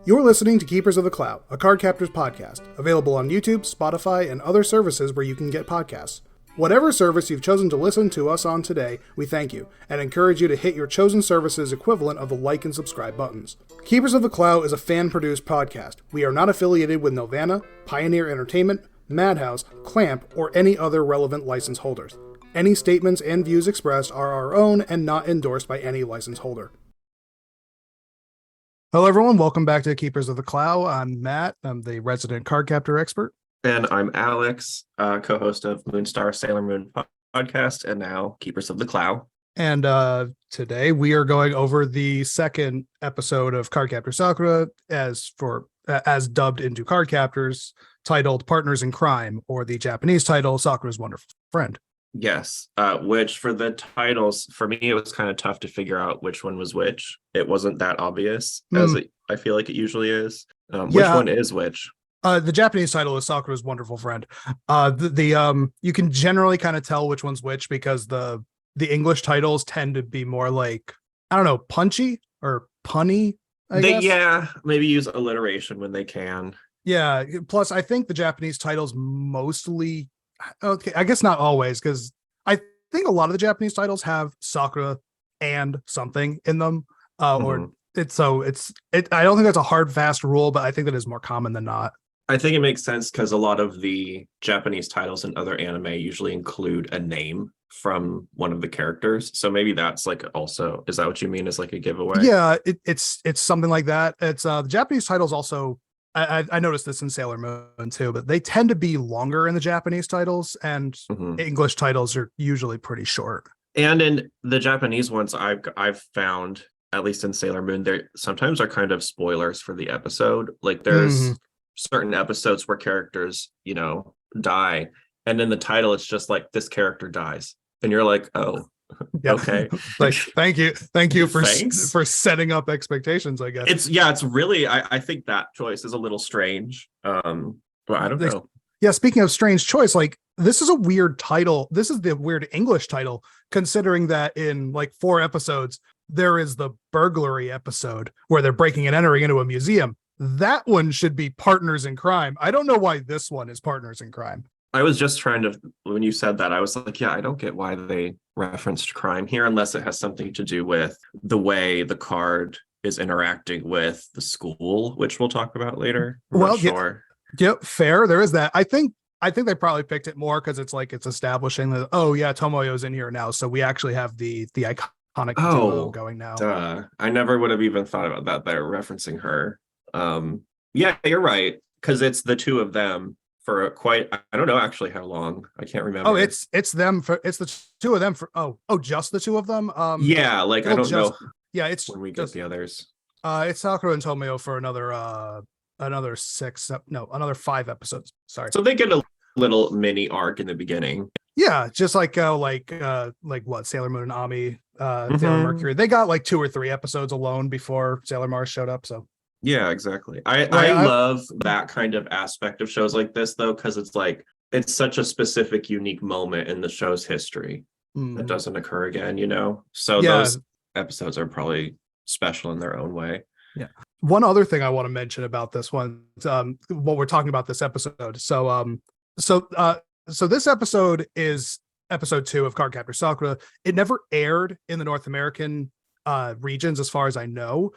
You're listening to Keepers of the Clow, a Cardcaptors podcast, available on YouTube, Spotify, and other services where you can get podcasts. Whatever service you've chosen to listen to us on today, we thank you, and encourage you to hit your chosen service's equivalent of the like and subscribe buttons. Keepers of the Clow is a fan-produced podcast. We are not affiliated with Nelvana, Pioneer Entertainment, Madhouse, Clamp, or any other relevant license holders. Any statements and views expressed are our own and not endorsed by any license holder. Hello, everyone. Welcome back to Keepers of the Clow. I'm Matt. I'm the resident Cardcaptor expert. And I'm Alex, co-host of Moonstar Sailor Moon podcast, and now Keepers of the Clow. And today we are going over the second episode of Cardcaptor Sakura, as dubbed into Cardcaptors, titled Partners in Crime, or the Japanese title Sakura's Wonderful Friend. Yes, which for the titles, for me, it was kind of tough to figure out which one was which. It wasn't that obvious, I feel like it usually is. Which one is which? The Japanese title is Sakura's Wonderful Friend. You can generally kind of tell which one's which because the English titles tend to be more like, I don't know, punchy or punny, I guess. Yeah, maybe use alliteration when they can. Yeah, plus I think the Japanese titles mostly, okay, I guess not always, because I think a lot of the Japanese titles have Sakura and something in them, I don't think that's a hard, fast rule, but I think that is more common than not. I think it makes sense because a lot of the Japanese titles in other anime usually include a name from one of the characters. So maybe that's like also, is that what you mean, is like a giveaway? Yeah, it's something like that. It's the Japanese titles also, I noticed this in Sailor Moon too, but they tend to be longer in the Japanese titles, and English titles are usually pretty short. And in the Japanese ones, I've found, at least in Sailor Moon, there sometimes are kind of spoilers for the episode. Like there's certain episodes where characters, die, and in the title it's just like, this character dies, and you're like, oh, yeah. Okay. Like, thank you for setting up expectations, I guess. It's really, I think that choice is a little strange. But I don't know. Yeah, speaking of strange choice, like, this is a weird title. This is the weird English title, considering that in like 4 episodes there is the burglary episode where they're breaking and entering into a museum. That one should be Partners in Crime. I don't know why this one is Partners in Crime. I was just trying to, when you said that, I was like, yeah, I don't get why they referenced crime here, unless it has something to do with the way the card is interacting with the school, which we'll talk about later. Sure. Yep, fair. There is that. I think they probably picked it more because it's like, it's establishing that, oh yeah, Tomoyo's in here now, so we actually have the iconic duo going now. Duh. I never would have even thought about that. They're referencing her. Yeah, you're right, because it's the two of them for I don't know actually how long. I can't remember. Oh, it's the two of them for just the two of them. Yeah, like I don't know. Yeah, it's when we get the others. It's Sakura and Tomoyo for another 5 episodes. Sorry. So they get a little mini arc in the beginning. Yeah, just like what, Sailor Moon and Ami, Sailor Mercury. They got like 2 or 3 episodes alone before Sailor Mars showed up. So yeah, exactly. I love that kind of aspect of shows like this, though, because it's like, it's such a specific, unique moment in the show's history that doesn't occur again, So those episodes are probably special in their own way. Yeah. One other thing I want to mention about this one, while we're talking about this episode. So this episode is episode 2 of Cardcaptor Sakura. It never aired in the North American regions, as far as I know.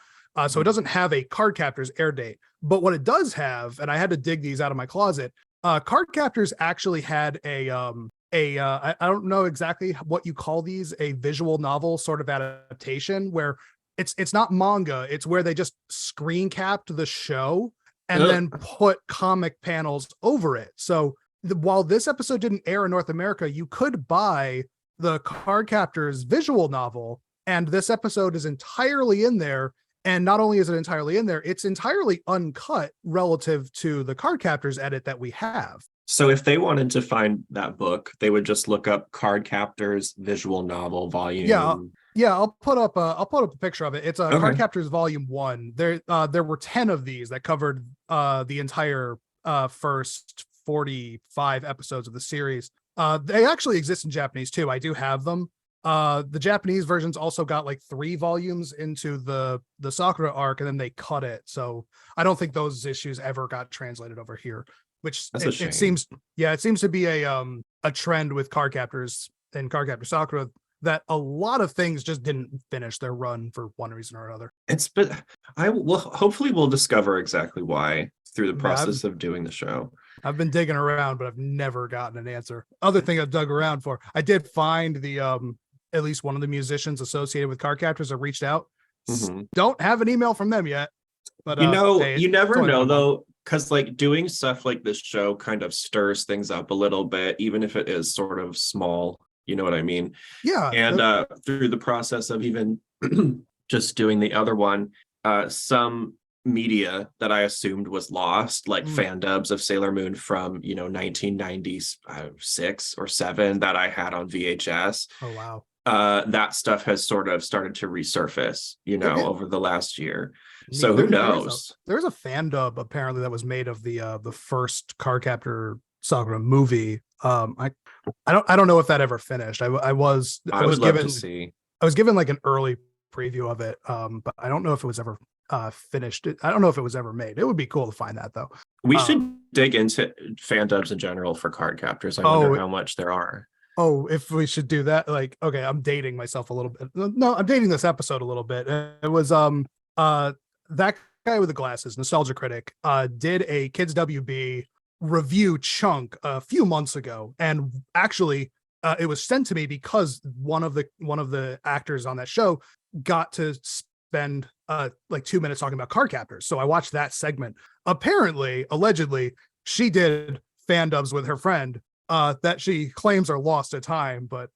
So it doesn't have a Cardcaptors air date, but what it does have, and I had to dig these out of my closet, Cardcaptors actually had I don't know exactly what you call these, a visual novel sort of adaptation where it's not manga, it's where they just screen capped the show and then put comic panels over it. So while this episode didn't air in North America, you could buy the Cardcaptors visual novel, and this episode is entirely in there. And not only is it entirely in there, it's entirely uncut relative to the Cardcaptors edit that we have. So if they wanted to find that book, they would just look up Cardcaptors visual novel volume. Yeah, I'll put up a picture of it. It's Cardcaptors volume 1. There were 10 of these that covered the entire first 45 episodes of the series. They actually exist in Japanese too. I do have them. The Japanese versions also got like 3 volumes into the Sakura arc, and then they cut it. So I don't think those issues ever got translated over here, which That's a it shame. seems, yeah, it seems to be a trend with Cardcaptors and Cardcaptor Sakura that a lot of things just didn't finish their run for one reason or another. But I will hopefully we'll discover exactly why through the Yeah, process of doing the show. I've been digging around, but I've never gotten an answer. Other thing I've dug around for, I did find the at least one of the musicians associated with Cardcaptors that reached out. Mm-hmm. Don't have an email from them yet. But hey, you never know month. though, because like doing stuff like this show kind of stirs things up a little bit, even if it is sort of small. You know what I mean? Yeah. And through the process of even just doing the other one, some media that I assumed was lost, like fan dubs of Sailor Moon from 1996 or 7 that I had on VHS. Oh wow. That stuff has sort of started to resurface, over the last year. So who knows? There's a fan dub apparently that was made of the first Cardcaptor Sakura movie. I don't know if that ever finished. I was love to see. I was given like an early preview of it, but I don't know if it was ever finished. I don't know if it was ever made. It would be cool to find that though. We should dig into fan dubs in general for Cardcaptors. I wonder how much there are. Oh, if we should do that, like, okay, I'm dating myself a little bit. No, I'm dating this episode a little bit. It was that guy with the glasses, Nostalgia Critic, did a Kids WB review chunk a few months ago, and actually it was sent to me because one of the actors on that show got to spend like 2 minutes talking about Cardcaptors. So I watched that segment. Apparently, allegedly, she did fan dubs with her friend that she claims are lost to time, but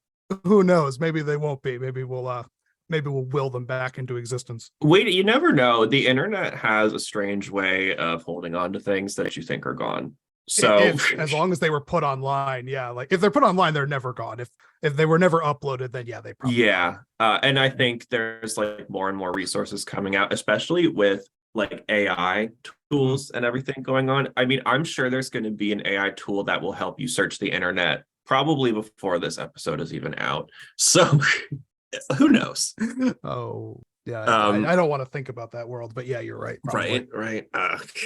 who knows? Maybe they won't be. Maybe we'll will them back into existence. Wait, you never know. The internet has a strange way of holding on to things that you think are gone. So as long as they were put online, yeah. Like if they're put online, they're never gone. If they were never uploaded, then yeah, they probably and I think there's like more and more resources coming out, especially with like AI tools and everything going on. I mean, I'm sure there's going to be an AI tool that will help you search the internet probably before this episode is even out. So who knows? Oh, yeah. I don't want to think about that world, but yeah, you're right. Probably. Right.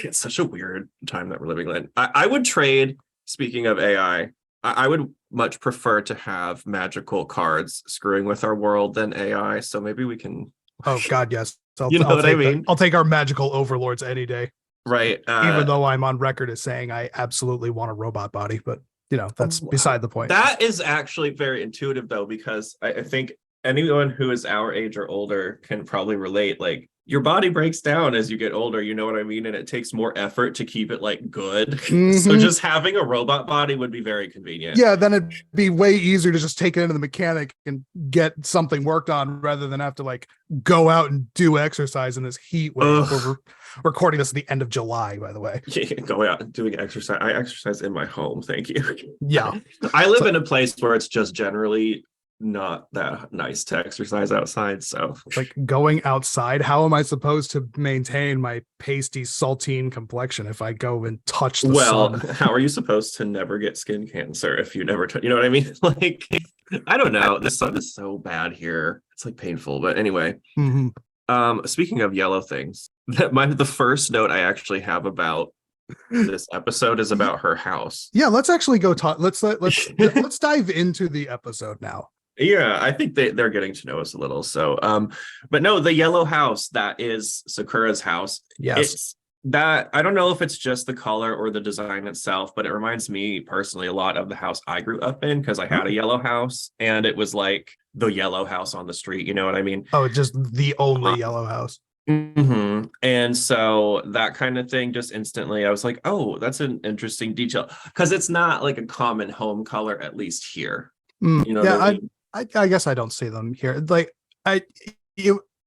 It's such a weird time that we're living in. I would trade, speaking of AI, I would much prefer to have magical cards screwing with our world than AI. So maybe we can. Oh, God, yes. I mean? I'll take our magical overlords any day. Right. Even though I'm on record as saying I absolutely want a robot body, but that's beside the point. That is actually very intuitive though, because I think anyone who is our age or older can probably relate. Like your body breaks down as you get older, you know what I mean? And it takes more effort to keep it like good. Mm-hmm. So just having a robot body would be very convenient. Yeah, then it'd be way easier to just take it into the mechanic and get something worked on rather than have to like go out and do exercise in this heat wave. We're recording this at the end of July, by the way. Yeah, go out and doing exercise. I exercise in my home, thank you. Yeah. I live in a place where it's just generally not that nice to exercise outside, so like going outside, how am I supposed to maintain my pasty saltine complexion if I go and touch the sun? How are you supposed to never get skin cancer if you never you know what I mean? Like I don't know, the sun is so bad here, it's like painful. But anyway, speaking of yellow things, the first note I actually have about this episode is about her house. Yeah, let's actually go talk. Let's dive into the episode now. Yeah, I think they're getting to know us a little. So, but no, the yellow house that is Sakura's house. Yes. It's that I don't know if it's just the color or the design itself, but it reminds me personally a lot of the house I grew up in because I had a yellow house and it was like the yellow house on the street. You know what I mean? Oh, just the only yellow house. Mm-hmm. And so that kind of thing, just instantly, I was like, oh, that's an interesting detail because it's not like a common home color, at least here. You know, yeah, I mean? I guess I don't see them here. Like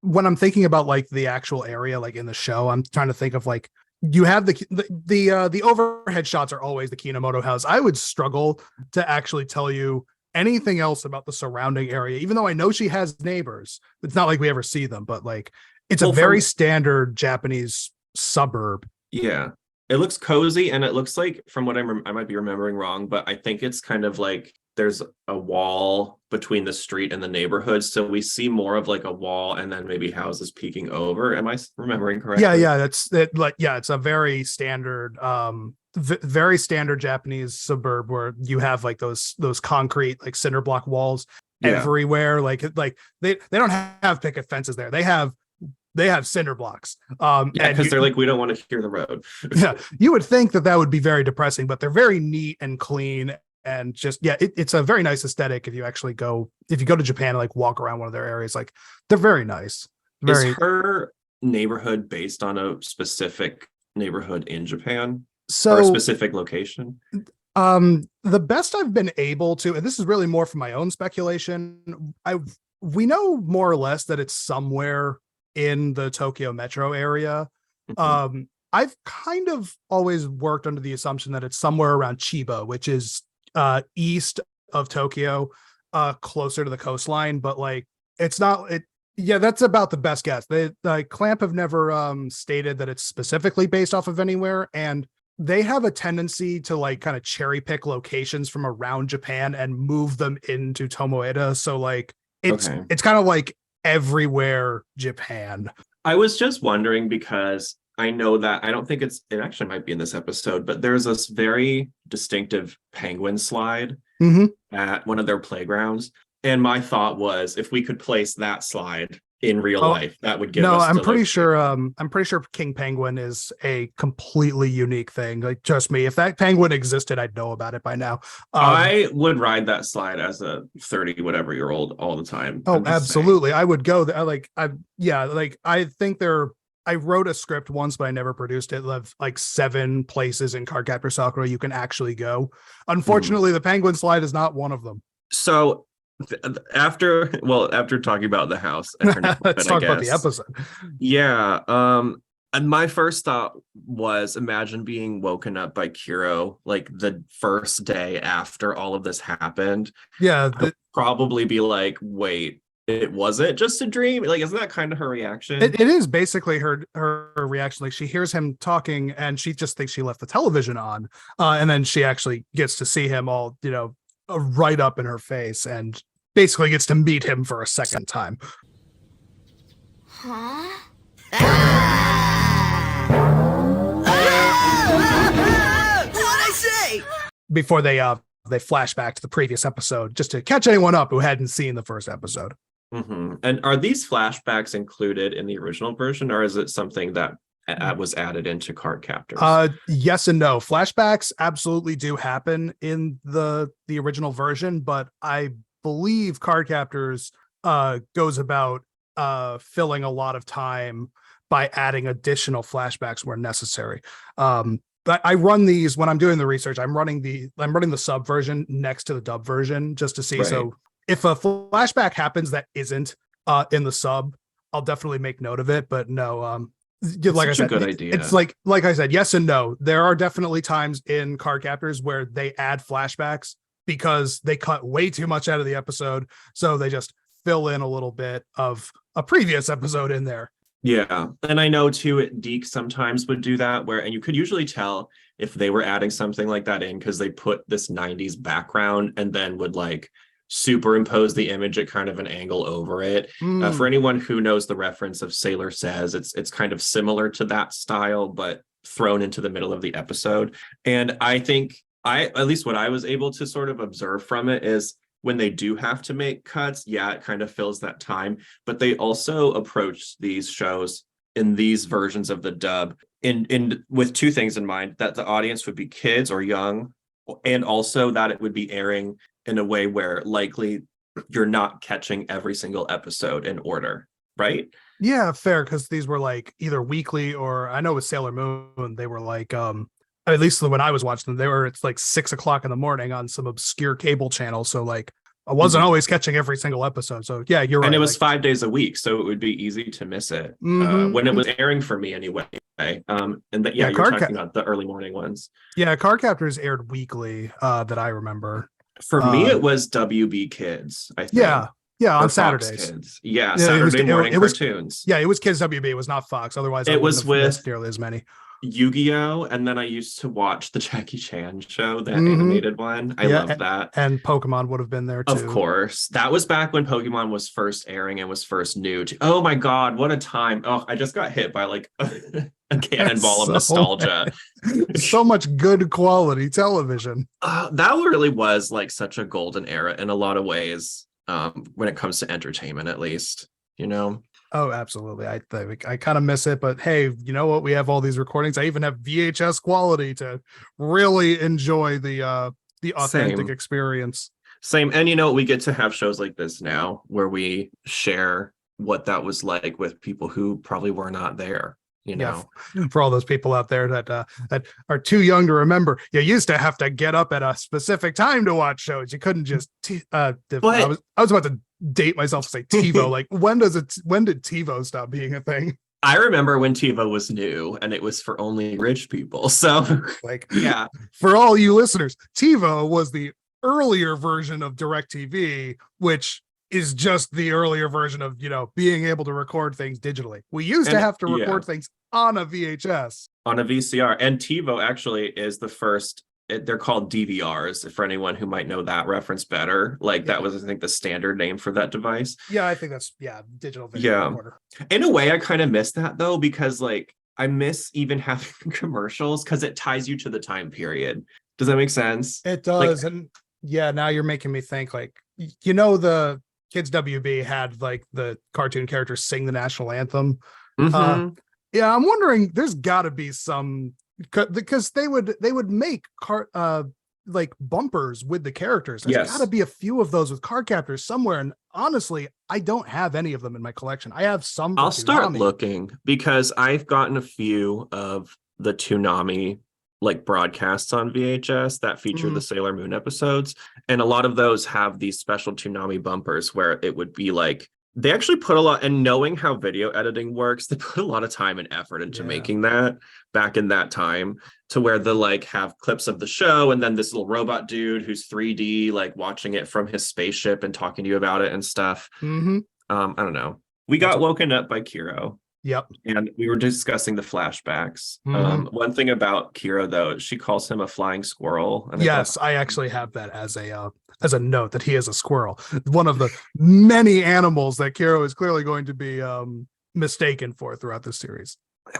when I'm thinking about like the actual area, like in the show, I'm trying to think of like you have the overhead shots are always the Kinomoto house. I would struggle to actually tell you anything else about the surrounding area, even though I know she has neighbors. It's not like we ever see them, but like it's a very standard Japanese suburb. Yeah. It looks cozy and it looks like, from what I might be remembering wrong, but I think it's kind of like there's a wall between the street and the neighborhood, so we see more of like a wall and then maybe houses peeking over. Am I remembering correctly? Yeah, that's it. Like, yeah, it's a very standard, very standard Japanese suburb where you have like those concrete like cinder block walls Yeah. everywhere. Like they don't have picket fences there. They have cinder blocks. Yeah, And because they're like, we don't want to hear the road. yeah, you would think that would be very depressing, but they're very neat and clean. And just it's a very nice aesthetic. If you go to Japan and like walk around one of their areas, like they're very nice. Very. Is her neighborhood based on a specific neighborhood in Japan So or a specific location? The best I've been able to, and this is really more from my own speculation, we know more or less that it's somewhere in the Tokyo metro area. Mhm. I've kind of always worked under the assumption that it's somewhere around Chiba, which is east of Tokyo, closer to the coastline, but like it's not it. Yeah, that's about the best guess. Clamp have never stated that it's specifically based off of anywhere, and they have a tendency to like kind of cherry pick locations from around Japan and move them into Tomoeda. So like it's Okay. it's kind of like everywhere Japan. I was just wondering because I know that I don't think it actually might be in this episode, but there's this very distinctive penguin slide at one of their playgrounds. And my thought was if we could place that slide in real life, that would give us I'm pretty sure King Penguin is a completely unique thing. Like, trust me, if that penguin existed, I'd know about it by now. I would ride that slide as a 30 whatever year old all the time. Oh, absolutely. Saying. I would go there. I think I wrote a script once, but I never produced it. Of like 7 places in Cardcaptor Sakura you can actually go. Unfortunately, the penguin slide is not one of them. So after talking about the house, let's talk about the episode. Yeah. And my first thought was imagine being woken up by Kiro like the first day after all of this happened. Yeah. I'd probably be like, wait, it wasn't just a dream. Like, isn't that kind of her reaction? It is basically her reaction. Like, she hears him talking and she just thinks she left the television on. And then she actually gets to see him all, right up in her face and basically gets to meet him for a second time. Huh? What'd I say? Before they flash back to the previous episode, just to catch anyone up who hadn't seen the first episode. Mm-hmm. And are these flashbacks included in the original version, or is it something that was added into Cardcaptors? Yes and no. Flashbacks absolutely do happen in the original version, but I believe Cardcaptors goes about filling a lot of time by adding additional flashbacks where necessary. But I run these when I'm doing the research. I'm running the sub version next to the dub version just to see. Right. So if a flashback happens that isn't in the sub, I'll definitely make note of it. But no, like I said, good idea. It's like I said, yes and no. There are definitely times in Cardcaptors where they add flashbacks because they cut way too much out of the episode, so they just fill in a little bit of a previous episode in there. Yeah, and I know too, Deke sometimes would do that and you could usually tell if they were adding something like that in because they put this 90s background and then would like superimpose the image at kind of an angle over it. For anyone who knows the reference of Sailor Says, it's kind of similar to that style, but thrown into the middle of the episode. And I think at least what I was able to sort of observe from it is when they do have to make cuts, yeah, it kind of fills that time, but they also approach these shows in these versions of the dub in with 2 things in mind: that the audience would be kids or young, and also that it would be airing in a way where likely you're not catching every single episode in order, right? Yeah, fair, because these were like either weekly or I know with Sailor Moon, they were like at least when I was watching them, it's like 6 o'clock in the morning on some obscure cable channel. So like I wasn't always catching every single episode. So yeah, you're right. And it was 5 days a week, so it would be easy to miss it when it was airing for me anyway. And that, you're talking about the early morning ones. Yeah, Cardcaptors aired weekly that I remember. For me, it was WB Kids, I think. Yeah, on Saturdays. Kids. Yeah, Saturday morning cartoons. It was Kids WB. It was not Fox. Otherwise, it was with nearly as many. Yu-Gi-Oh! And then I used to watch the Jackie Chan show, the Mhm. animated one. I love that. And Pokemon would have been there too. Of course. That was back when Pokemon was first airing and was first new. Oh my God, what a time. Oh, I just got hit by like a cannonball of nostalgia. So much good quality television. That really was like such a golden era in a lot of ways, when it comes to entertainment, at least, you know? Oh, absolutely. I kind of miss it, but hey, you know what? We have all these recordings. I even have VHS quality to really enjoy the authentic Same. experience. Same. And you know, we get to have shows like this now where we share what that was like with people who probably were not there, you know. For all those people out there that are too young to remember, you used to have to get up at a specific time to watch shows. You couldn't just I was about to date myself to say TiVo. Like when did TiVo stop being a thing? I remember when TiVo was new and it was for only rich people. So like, yeah, for all you listeners, TiVo was the earlier version of DirecTV, which is just the earlier version of, you know, being able to record things digitally. We used to have to record things on a VHS, on a VCR. And TiVo actually is the first. They're called DVRs, for anyone who might know that reference better. Like that was, I think, the standard name for that device. Yeah, I think that's digital video recorder. In a way, I kind of miss that though, because like I miss even having commercials because it ties you to the time period. Does that make sense? It does. Like, and yeah, now you're making me think, like, you know, the Kids WB had like the cartoon characters sing the national anthem. Mm-hmm. Yeah, I'm wondering, there's got to be some, because they would make like bumpers with the characters. There's got to be a few of those with Cardcaptors somewhere, and honestly, I don't have any of them in my collection. I have some. I'll start looking, because I've gotten a few of the Toonami like broadcasts on VHS that feature the Sailor Moon episodes, and a lot of those have these special Toonami bumpers where it would be like, they actually put a lot, and knowing how video editing works, they put a lot of time and effort into making that back in that time, to where they like have clips of the show and then this little robot dude who's 3D like watching it from his spaceship and talking to you about it and stuff. I don't know. We got woken up by Kiro. Yep. And we were discussing the flashbacks. One thing about Kiro though, she calls him a flying squirrel. And I actually have that as a note, that he is a squirrel. One of the many animals that Kiro is clearly going to be mistaken for throughout this series.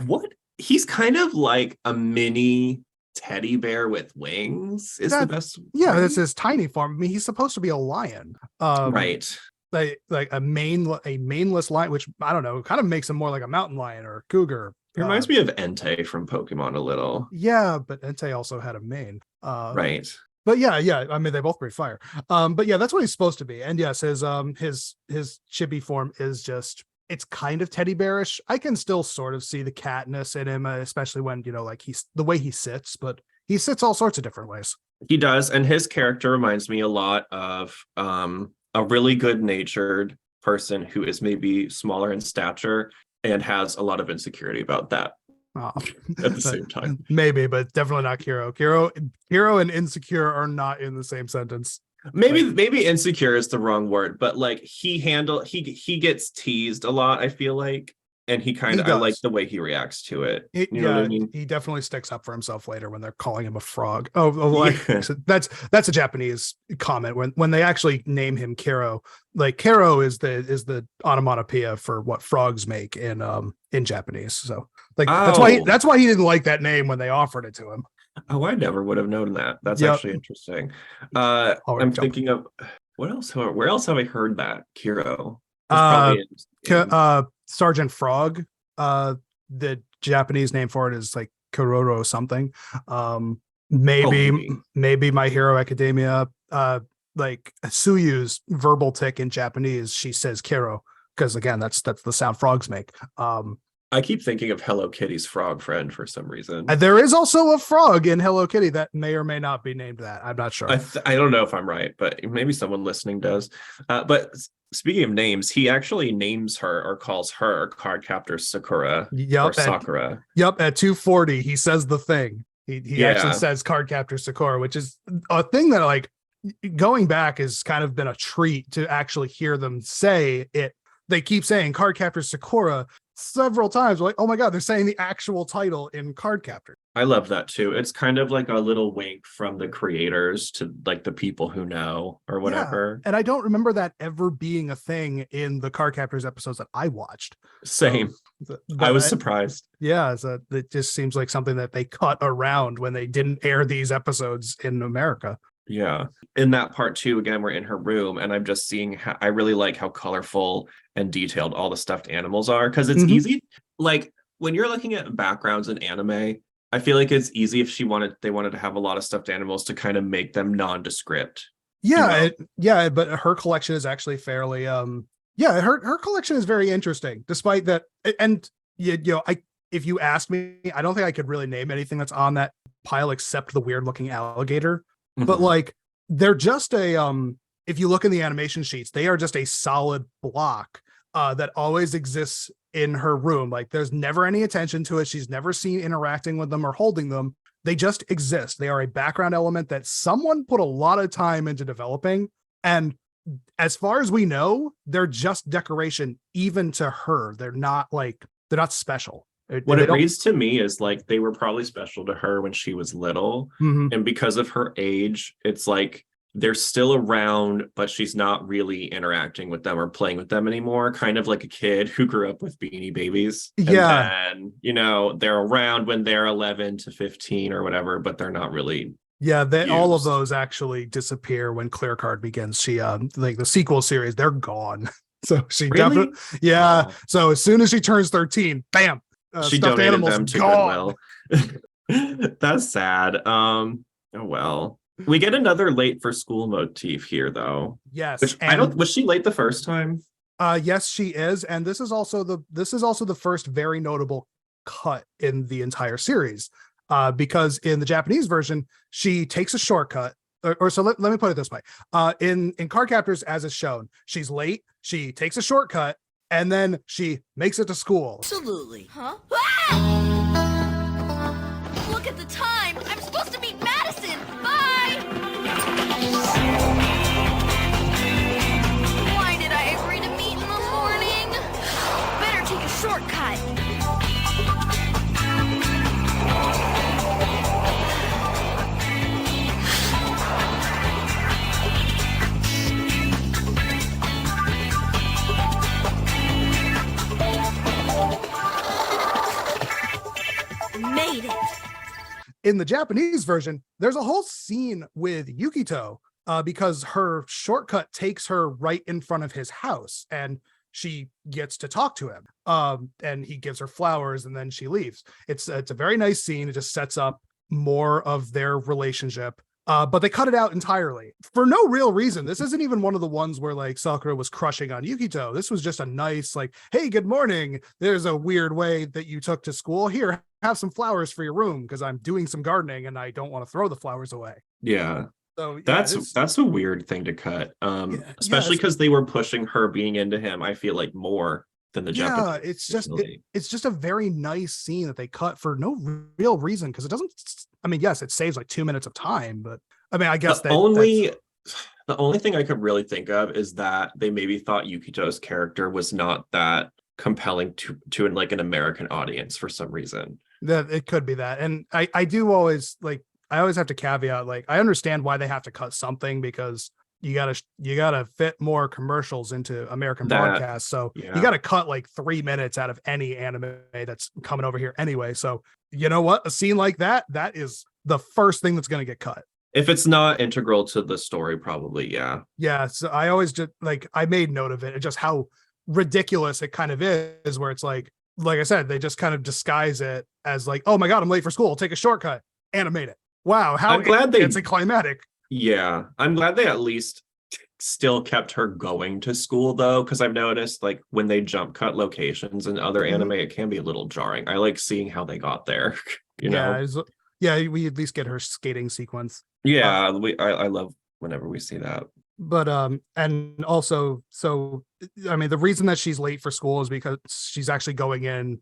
What? He's kind of like a mini teddy bear with wings. Is the best. Yeah, that's his tiny form. I mean, he's supposed to be a lion. Right. Like a maneless lion, which I don't know, kind of makes him more like a mountain lion or a cougar. It reminds me of Entei from Pokemon a little. Yeah, but Entei also had a mane. Right. But yeah. I mean, they both breathe fire. But yeah, that's what he's supposed to be. And yes, his chibi form is just, it's kind of teddy bearish. I can still sort of see the catness in him, especially when, you know, like he's the way he sits, but he sits all sorts of different ways. He does, and his character reminds me a lot of a really good-natured person who is maybe smaller in stature and has a lot of insecurity about that. At the same time, maybe, but definitely not Kiro. Kiro and insecure are not in the same sentence. Maybe insecure is the wrong word, but like he gets teased a lot, I feel like, and I like the way he reacts to it. You know what I mean? He definitely sticks up for himself later when they're calling him a frog. That's a Japanese comment when they actually name him Kero. Like Kero is the onomatopoeia for what frogs make in Japanese. So like that's why he didn't like that name when they offered it to him. Oh, I never would have known that. That's actually interesting. I'm thinking of where else have I heard that? Kiro. Sergeant Frog. The Japanese name for it is like Kororo something. Maybe My Hero Academia. Like Suyu's verbal tick in Japanese, she says Kero, because again, that's the sound frogs make. I keep thinking of Hello Kitty's frog friend for some reason. There is also a frog in Hello Kitty that may or may not be named that. I'm not sure. I don't know if I'm right, but maybe someone listening does. But speaking of names, he actually names her or calls her Cardcaptor Sakura or Sakura. At 240, he says the thing. He actually says Cardcaptor Sakura, which is a thing that, like, going back has kind of been a treat to actually hear them say it. They keep saying Cardcaptor Sakura, several times. We're like, oh my god, they're saying the actual title in Cardcaptor. I love that too. It's kind of like a little wink from the creators to like the people who know or whatever. Yeah, and I don't remember that ever being a thing in the Cardcaptors episodes that I watched. Same. I was surprised. Yeah, so it just seems like something that they cut around when they didn't air these episodes in America. Yeah. In that part too, again, we're in her room and I'm just seeing how I really like how colorful and detailed all the stuffed animals are because it's easy. Like when you're looking at backgrounds in anime, I feel like it's easy if they wanted to have a lot of stuffed animals to kind of make them nondescript. Yeah, but her collection is actually fairly her collection is very interesting despite that. And if you ask me, I don't think I could really name anything that's on that pile except the weird looking alligator. But like they're just if you look in the animation sheets, they are just a solid block that always exists in her room. Like there's never any attention to it. She's never seen interacting with them or holding them. They just exist. They are a background element that someone put a lot of time into developing. And as far as we know, they're just decoration even to her. They're not special. What it reads to me is like they were probably special to her when she was little. And because of her age, it's like they're still around, but she's not really interacting with them or playing with them anymore. Kind of like a kid who grew up with Beanie Babies. Yeah. And then, they're around when they're 11 to 15 or whatever, but they're not really. Yeah, all of those actually disappear when Clear Card begins. She like the sequel series, they're gone. So she definitely So as soon as she turns 13, bam. She donated them to Goodwill. That's sad. Oh well. We get another late for school motif here, though. Yes, was she late the first time? Yes, she is, and this is also the first very notable cut in the entire series, because in the Japanese version, she takes a shortcut. Let me put it this way: in Cardcaptors, as is shown, she's late. She takes a shortcut. And then she makes it to school. Absolutely. Huh? Ah! Look at the time! I'm supposed to meet Madison! Bye! Why did I agree to meet in the morning? Better take a shortcut. Made it. In the Japanese version, there's a whole scene with Yukito because her shortcut takes her right in front of his house and she gets to talk to him. And he gives her flowers and then she leaves. It's a very nice scene. It just sets up more of their relationship. But they cut it out entirely for no real reason. This isn't even one of the ones where like Sakura was crushing on Yukito. This was just a nice like, hey, good morning. There's a weird way that you took to school. Here, have some flowers for your room because I'm doing some gardening and I don't want to throw the flowers away. Yeah. So that's a weird thing to cut. Especially because they were pushing her being into him, I feel like more than the Japanese. It's just a very nice scene that they cut for no real reason because it doesn't. I mean, yes, it saves like 2 minutes of time, but I mean, I guess the only thing I could really think of is that they maybe thought Yukito's character was not that compelling to like an American audience for some reason. That it could be that, and I do always like. I always have to caveat, like, I understand why they have to cut something because you gotta fit more commercials into American broadcasts. So you gotta cut like 3 minutes out of any anime that's coming over here anyway. So you know what? A scene like that is the first thing that's gonna get cut. If it's not integral to the story, probably, yeah. Yeah. So I always just like I made note of it, just how ridiculous it kind of is, where it's like I said, they just kind of disguise it as like, oh my God, I'm late for school. I'll take a shortcut, animate it. Wow, how I'm glad it's a climatic. Yeah, I'm glad they at least still kept her going to school though, because I've noticed like when they jump cut locations in other anime, it can be a little jarring. I like seeing how they got there. You know? We at least get her skating sequence. Yeah, I love whenever we see that. But and also, so I mean, the reason that she's late for school is because she's actually going in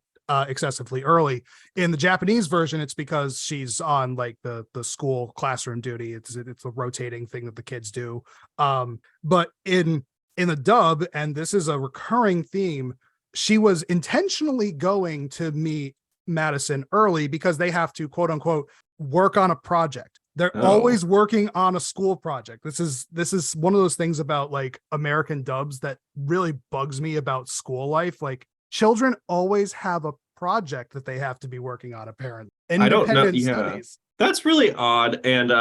excessively early. In the Japanese version, it's because she's on like the school classroom duty. It's a rotating thing that the kids do. But in the dub, and this is a recurring theme, she was intentionally going to meet Madison early because they have to, quote unquote, work on a project. They're always working on a school project. This is one of those things about like American dubs that really bugs me about school life. Like children always have a project that they have to be working on, apparently. I don't know. Independent Yeah, studies. that's really odd. And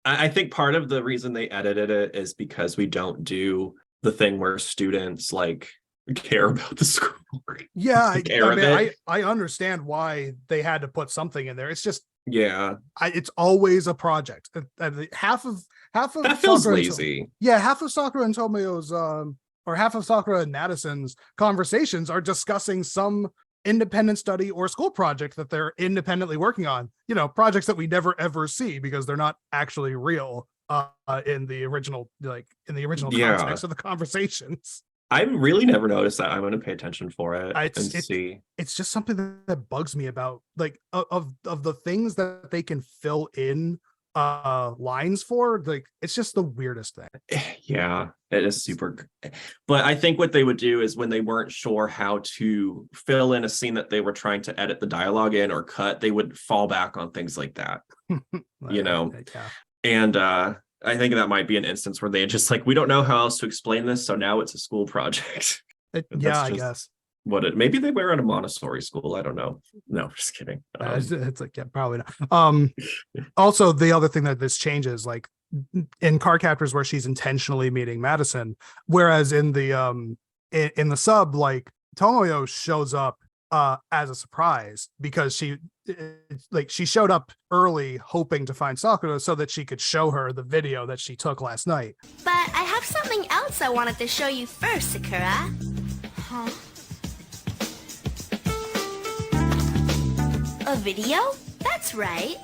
I think part of the reason they edited it is because we don't do the thing where students like care about the school. Yeah, I I understand why they had to put something in there. It's just yeah, it's always a project. Half of that feels Sakura lazy. half of Sakura and Tomoyo's or half of Sakura and Madison's conversations are discussing some independent study or school project that they're independently working on. You know, projects that we never ever see because they're not actually real in the original context of the conversations. I've really never noticed that. I'm going to pay attention for it see. It's just something that bugs me about like of the things that they can fill in lines for. Like it's just the weirdest thing. Yeah, it is super. But I think what they would do is when they weren't sure how to fill in a scene that they were trying to edit the dialogue in or cut, they would fall back on things like that. You know, yeah. And I think that might be an instance where they just like, we don't know how else to explain this, so now it's a school project. Yeah, I guess. Maybe they were at a Montessori school. I don't know. No, just kidding. It's like, yeah, probably not. Also, the other thing that this changes, like in Cardcaptors, where she's intentionally meeting Madison, whereas in the sub, like Tomoyo shows up as a surprise because she showed up early hoping to find Sakura so that she could show her the video that she took last night. But I have something else I wanted to show you first, Sakura. Huh? A video? That's right.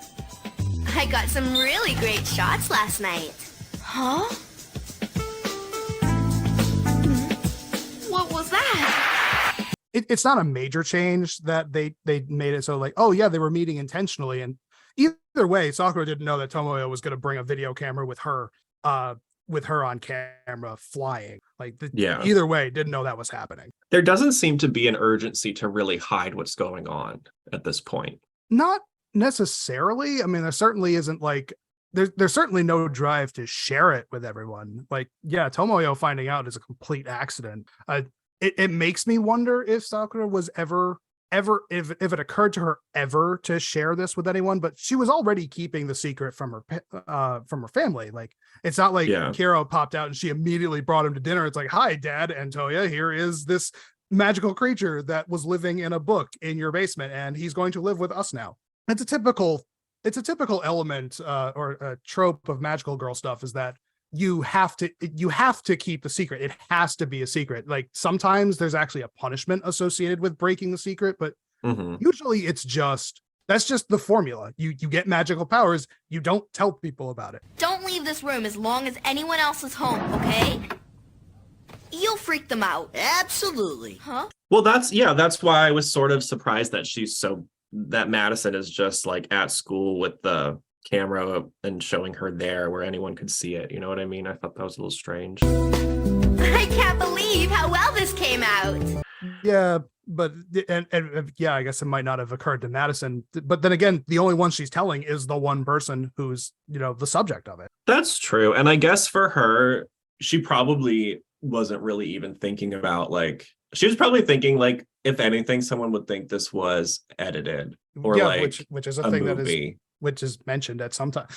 I got some really great shots last night. Huh? What was that? It's not a major change that they made it so like, oh yeah, they were meeting intentionally. And either way, Sakura didn't know that Tomoyo was going to bring a video camera with her on camera flying. Like either way, didn't know that was happening. There doesn't seem to be an urgency to really hide what's going on at this point. Not necessarily. I mean, there certainly isn't like there's certainly no drive to share it with everyone. Like, yeah, Tomoyo finding out is a complete accident. It makes me wonder if Sakura was ever if it occurred to her ever to share this with anyone, but she was already keeping the secret from her family. Like it's not like Kiro popped out and she immediately brought him to dinner. It's like, hi dad and Toya, here is this magical creature that was living in a book in your basement and he's going to live with us now. It's a typical element or a trope of magical girl stuff is that you have to keep the secret. It has to be a secret. Like sometimes there's actually a punishment associated with breaking the secret, but usually that's just the formula. You get magical powers, you don't tell people about it. Don't leave this room as long as anyone else is home, okay? You'll freak them out. Absolutely. Huh? Well, that's why I was sort of surprised that Madison is just like at school with the camera and showing her there where anyone could see it. You know what I mean? I thought that was a little strange. I can't believe how well this came out. Yeah, but and yeah, I guess it might not have occurred to Madison. But then again, the only one she's telling is the one person who's, the subject of it. That's true. And I guess for her, she probably wasn't really even thinking about like, she was probably thinking like, if anything, someone would think this was edited or which is a thing movie. Which is mentioned at some time.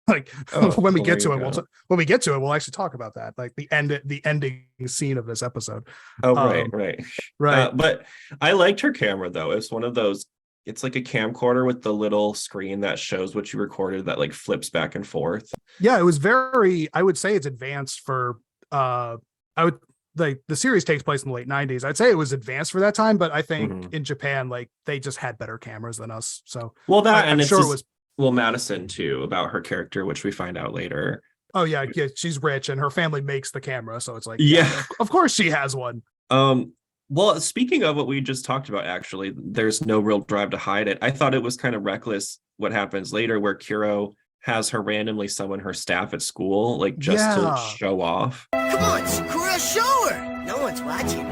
Like when we get to it, we'll actually talk about that. Like the ending scene of this episode. Oh, right. But I liked her camera though. It's one of those. It's like a camcorder with the little screen that shows what you recorded that like flips back and forth. Yeah, it was very. I would say it's advanced for. The series takes place in the late 90s. I'd say it was advanced for that time, but I think in Japan, like they just had better cameras than us. So I'm sure it was. Well, Madison too, about her character, which we find out later. Oh yeah, she's rich and her family makes the camera, so it's like of course she has one. Well, speaking of what we just talked about, actually, there's no real drive to hide it. I thought it was kind of reckless what happens later, where Kiro has her randomly summon her staff at school, like just to show off. Come on, Sakura, show her. No one's watching.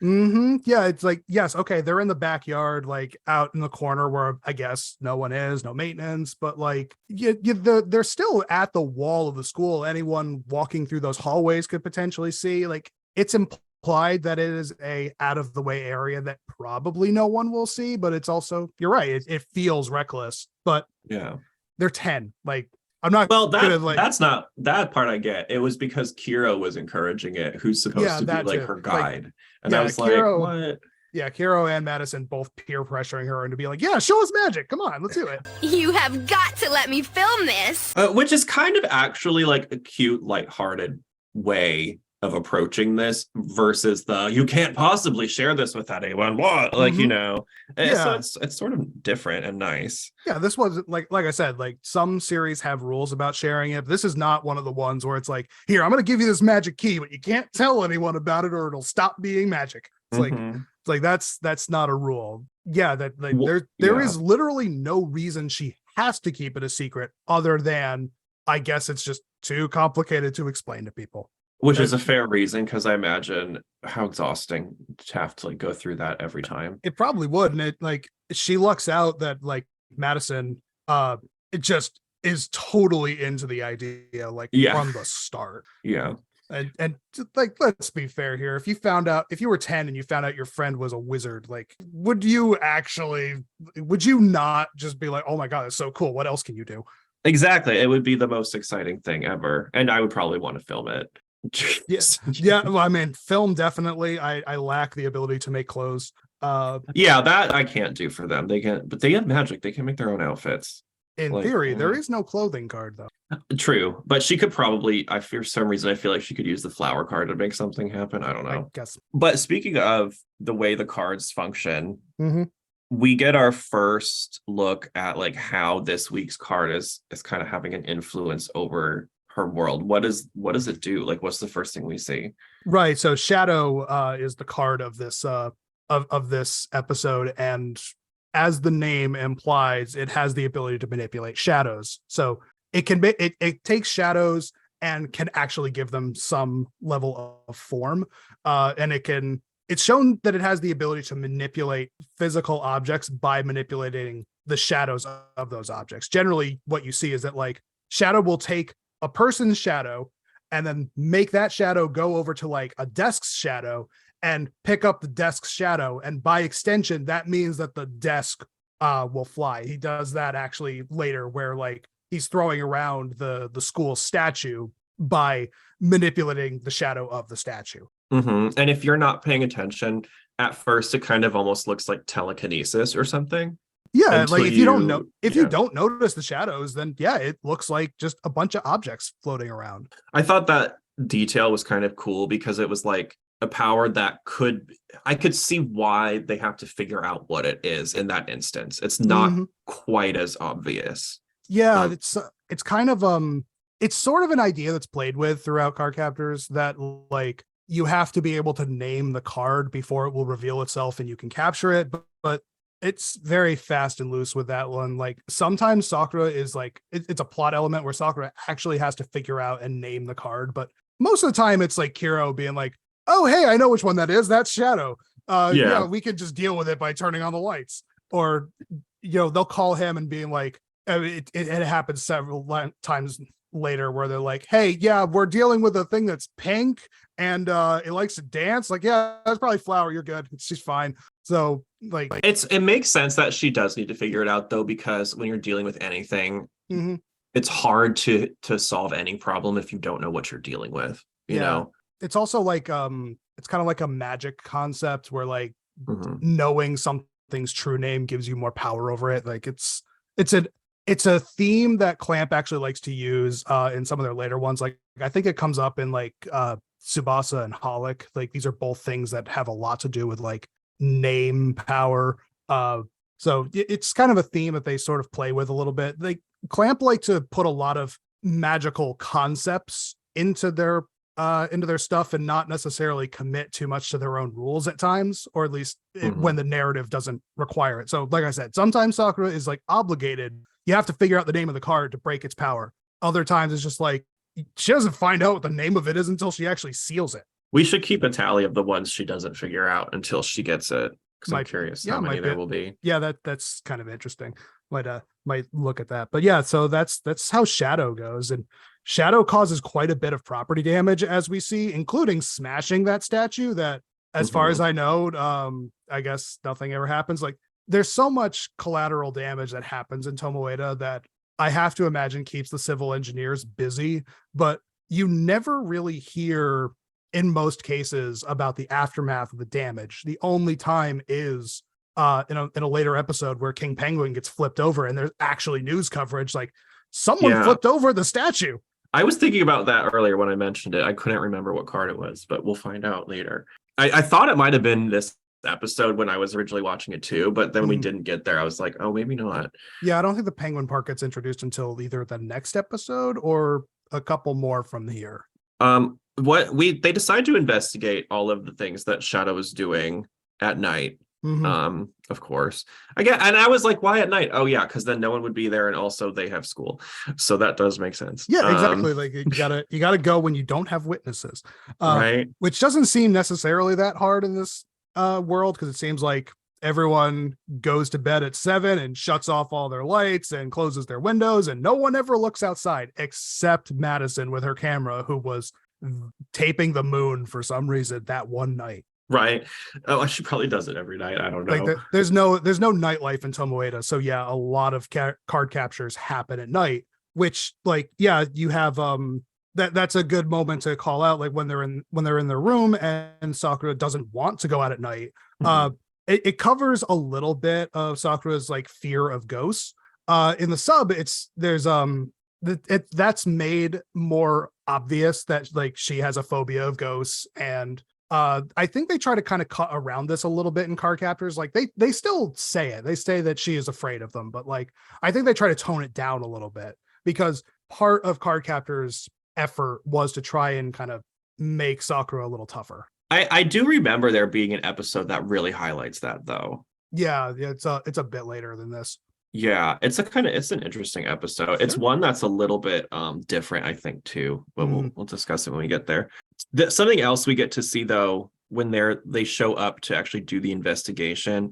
Yeah, it's like, yes, okay, they're in the backyard, like out in the corner where I guess no one is, no maintenance, but like they're still at the wall of the school. Anyone walking through those hallways could potentially see. Like, it's implied that it is a out of the way area that probably no one will see, but it's also, you're right, it feels reckless, but Yeah. they're 10. Like, I'm not Well, gonna like, that's not that part I get. It was because Kiro was encouraging it, who's supposed yeah, to be that like too. her Like, guide. And I yeah, was like, Kiro, what? yeah, Kiro and Madison both peer pressuring her into be like, yeah, show us magic. Come on, let's do it. You have got to let me film this. Which is kind of actually like a cute, lighthearted way of approaching this versus the you can't possibly share this with anyone. What? Like, you know. So it's sort of different and nice. Yeah, this was like I said, like some series have rules about sharing it. This is not one of the ones where it's like, here, I'm gonna give you this magic key, but you can't tell anyone about it or it'll stop being magic. It's like that's not a rule. Yeah, that like there is literally no reason she has to keep it a secret other than I guess it's just too complicated to explain to people. Which is a fair reason, because I imagine how exhausting to have to like go through that every time. It probably would. And it like she lucks out that like Madison it just is totally into the idea like from the start. Yeah. And like, let's be fair here. If you were 10 and you found out your friend was a wizard, like, would you not just be like, oh my God, it's so cool. What else can you do? Exactly. It would be the most exciting thing ever. And I would probably want to film it. Yes. Yeah. Well, I mean, film, definitely. I lack the ability to make clothes. Yeah, that I can't do for them. But they have magic. They can make their own outfits. In theory, there is no clothing card though. True, but she could probably, for some reason, I feel like she could use the flower card to make something happen. I don't know. I guess. But speaking of the way the cards function, we get our first look at like how this week's card is kind of having an influence over her world. What does it do? Like, what's the first thing we see? Right. So Shadow is the card of this of this episode, and as the name implies, it has the ability to manipulate shadows. So it can be it takes shadows and can actually give them some level of form. And it's shown that it has the ability to manipulate physical objects by manipulating the shadows of those objects. Generally, what you see is that like Shadow will take a person's shadow and then make that shadow go over to like a desk's shadow and pick up the desk's shadow. And by extension, that means that the desk will fly. He does that actually later where like he's throwing around the school statue by manipulating the shadow of the statue. And if you're not paying attention, at first it kind of almost looks like telekinesis or something. Yeah, like if you don't notice the shadows, then yeah, it looks like just a bunch of objects floating around. I thought that detail was kind of cool because it was like a power that I could see why they have to figure out what it is in that instance. It's not quite as obvious. Yeah, it's kind of it's sort of an idea that's played with throughout Cardcaptors that like you have to be able to name the card before it will reveal itself and you can capture it, but it's very fast and loose with that one. Like sometimes Sakura is like it's a plot element where Sakura actually has to figure out and name the card, but most of the time it's like Kiro being like, oh hey, I know which one that is, that's Shadow. Yeah, we can just deal with it by turning on the lights. Or they'll call him and being like, it happens several times later where they're like, hey, yeah, we're dealing with a thing that's pink and it likes to dance. Like, yeah, that's probably Flower, you're good, she's fine. So like it makes sense that she does need to figure it out though, because when you're dealing with anything, it's hard to solve any problem if you don't know what you're dealing with, you know. It's also like it's kind of like a magic concept where like knowing something's true name gives you more power over it. Like it's a theme that Clamp actually likes to use in some of their later ones. Like I think it comes up in like Tsubasa and Holic. Like these are both things that have a lot to do with like name power. So it's kind of a theme that they sort of play with a little bit. Like Clamp like to put a lot of magical concepts into their stuff and not necessarily commit too much to their own rules at times, or at least when the narrative doesn't require it. So like I said, sometimes Sakura is like obligated. You have to figure out the name of the card to break its power. Other times it's just like she doesn't find out what the name of it is until she actually seals it. We should keep a tally of the ones she doesn't figure out until she gets it. Because I'm Might- curious yeah, how many might there be. will be. Yeah, that's kind of interesting. Might look at that. But yeah, so that's how Shadow goes. And Shadow causes quite a bit of property damage, as we see, including smashing that statue that, as far Mhm. as I know, I guess nothing ever happens. Like, there's so much collateral damage that happens in Tomoeda that I have to imagine keeps the civil engineers busy, but you never really hear in most cases about the aftermath of the damage. The only time is in a later episode where King Penguin gets flipped over and there's actually news coverage like someone Yeah. flipped over the statue. I was thinking about that earlier when I mentioned it. I couldn't remember what card it was, but we'll find out later. I thought it might have been this episode when I was originally watching it too, but then we didn't get there. I was like, oh, maybe not. Yeah, I don't think the penguin part gets introduced until either the next episode or a couple more from here. They decide to investigate all of the things that Shadow is doing at night. Of course. And I was like, why at night? Oh yeah, because then no one would be there, and also they have school. So that does make sense. Yeah, exactly. Like you gotta go when you don't have witnesses. Right. Which doesn't seem necessarily that hard in this world, because it seems like everyone goes to bed at 7 and shuts off all their lights and closes their windows, and no one ever looks outside except Madison with her camera, who was taping the moon for some reason that one night. Right. Oh, she probably does it every night. I don't know. Like there's no nightlife in Tomoeda, so yeah, a lot of card captures happen at night. Which, like, yeah, you have that's a good moment to call out, like when they're in their room and Sakura doesn't want to go out at night. It covers a little bit of Sakura's like fear of ghosts. In the sub, that's made more obvious that like she has a phobia of ghosts, and I think they try to kind of cut around this a little bit in Cardcaptors. Like they still say it. They say that she is afraid of them, but like I think they try to tone it down a little bit, because part of Cardcaptors' effort was to try and kind of make Sakura a little tougher. I do remember there being an episode that really highlights that, though. Yeah, it's a bit later than this. Yeah, it's an interesting episode. Sure. It's one that's a little bit different, I think, too. But we'll discuss it when we get there. Something else we get to see, though, when they show up to actually do the investigation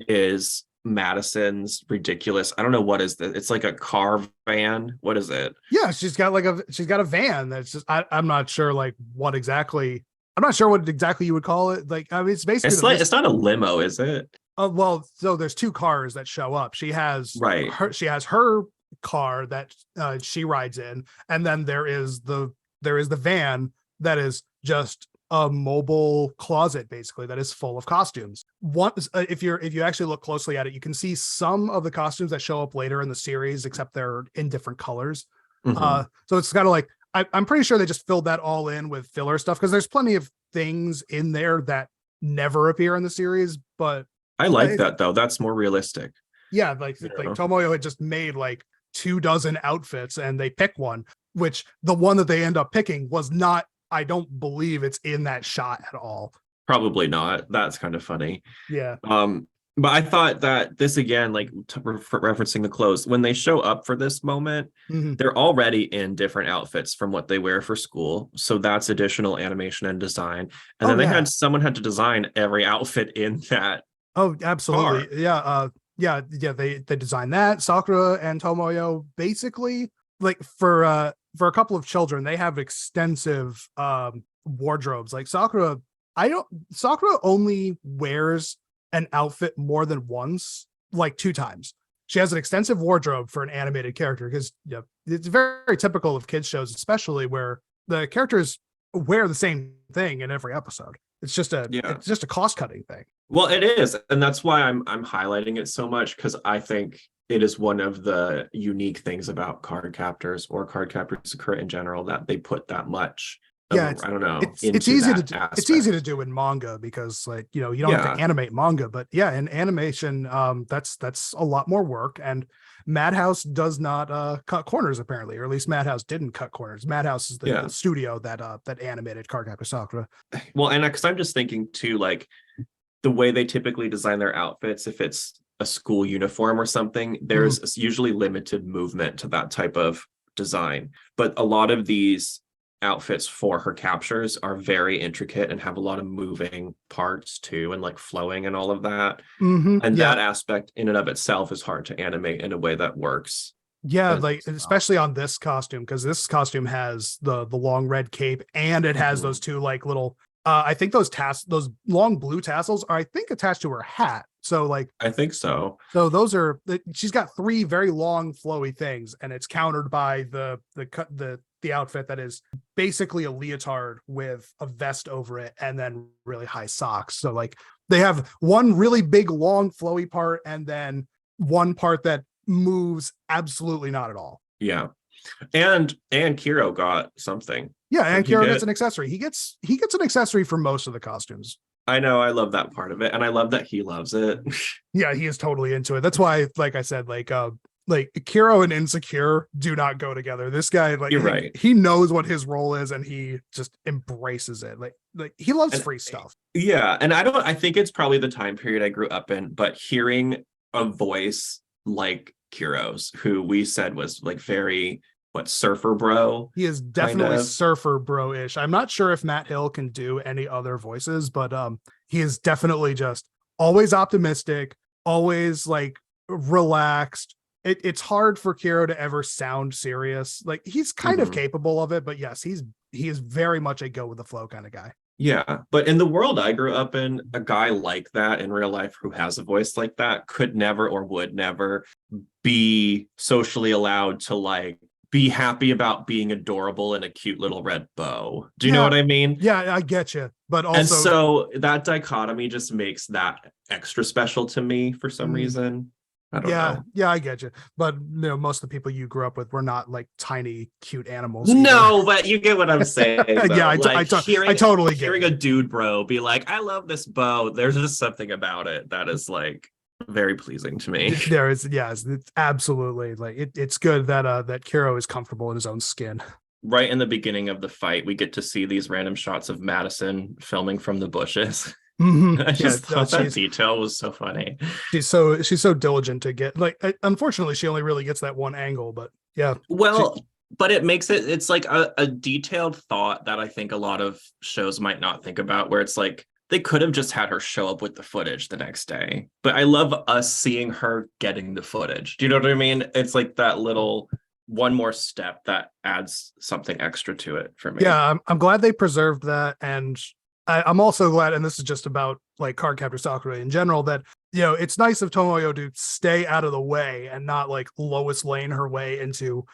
is Madison's ridiculous. I don't know what is this. It's like a car van. What is it? Yeah, she's got a van that's just I'm not sure like what exactly. I'm not sure what exactly you would call it. Like, I mean, it's basically it's not a limo, is it? Well, so there's two cars that show up. She has her car that she rides in, and then there is the van that is just a mobile closet, basically, that is full of costumes. Once if you actually look closely at it, you can see some of the costumes that show up later in the series, except they're in different colors. So it's kind of like I'm pretty sure they just filled that all in with filler stuff, because there's plenty of things in there that never appear in the series. But I like that, though. That's more realistic. Yeah, like Tomoyo had just made like 24 outfits, and they pick one, which the one that they end up picking was not. I don't believe it's in that shot at all. Probably not. That's kind of funny. Yeah. But I thought that this, again, like referencing the clothes, when they show up for this moment, they're already in different outfits from what they wear for school. So that's additional animation and design. And then someone had to design every outfit in that. Oh, absolutely. Car. Yeah. They designed that. Sakura and Tomoyo basically, like for a couple of children, they have extensive wardrobes. Like Sakura only wears an outfit more than once, like 2 times. She has an extensive wardrobe for an animated character, because it's very, very typical of kids shows, especially where the characters wear the same thing in every episode. It's just a cost-cutting thing. Well, it is, and that's why I'm highlighting it so much, because I think it is one of the unique things about Cardcaptors, or Cardcaptors Sakura in general, that they put that much. I don't know. It's easy to do in manga, because like you don't have to animate manga, but in animation, that's a lot more work. And Madhouse does not cut corners, apparently, or at least Madhouse didn't cut corners. Madhouse is the studio that animated Cardcaptor Sakura. Well, and because I'm just thinking too, like the way they typically design their outfits, if it's a school uniform or something, there's usually limited movement to that type of design. But a lot of these outfits for her captures are very intricate and have a lot of moving parts too, and like flowing and all of that. And Yeah. that aspect in and of itself is hard to animate in a way that works. Yeah, as like well. especially on this costume, because this costume has the long red cape and it has those two like little I think those long blue tassels are I think attached to her hat. So like I think so. so those are she's got three very long flowy things, and it's countered by the outfit that is basically a leotard with a vest over it and then really high socks. So like they have one really big long flowy part and then one part that moves absolutely not at all. Yeah. And Kiro got something. Yeah, and Did he Kiro get- gets an accessory. He gets an accessory for most of the costumes. I know, I love that part of it, and I love that he loves it. Yeah, he is totally into it. That's why, like I said, like Kiro and Insecure do not go together. This guy, like, You're right. He knows what his role is, and he just embraces it. Like he loves And- free stuff. Yeah, and I think it's probably the time period I grew up in, but hearing a voice like Kiro's, who we said was like very surfer bro. He is definitely of. surfer bro-ish. I'm not sure if Matt Hill can do any other voices, but he is definitely just always optimistic, always like relaxed. It's hard for Kiro to ever sound serious. Like he's kind of capable of it, but yes, he is very much a go with the flow kind of guy. Yeah, but in the world I grew up in, a guy like that in real life who has a voice like that could never or would never be socially allowed to like be happy about being adorable in a cute little red bow. Do you know what I mean? Yeah, I get you. But also, and so that dichotomy just makes that extra special to me for some reason. I don't know. Yeah, I get you. But most of the people you grew up with were not like tiny, cute animals. No, but you get what I'm saying. Yeah, I totally get hearing a dude bro be like, I love this bow. There's just something about it that is like very pleasing to me. There is, yes, it's absolutely like it's good that that Kiro is comfortable in his own skin. Right in the beginning of the fight, we get to see these random shots of Madison filming from the bushes. I just thought that detail was so funny. She's so diligent to get like. Unfortunately, she only really gets that one angle, but yeah. Well, but it makes it's like a detailed thought that I think a lot of shows might not think about, where it's like they could have just had her show up with the footage the next day. But I love us seeing her getting the footage. Do you know what I mean? It's like that little one more step that adds something extra to it for me. Yeah, I'm glad they preserved that, and I'm also glad, and this is just about like Cardcaptor Sakura in general, that it's nice of Tomoyo to stay out of the way and not like Lois Lane her way into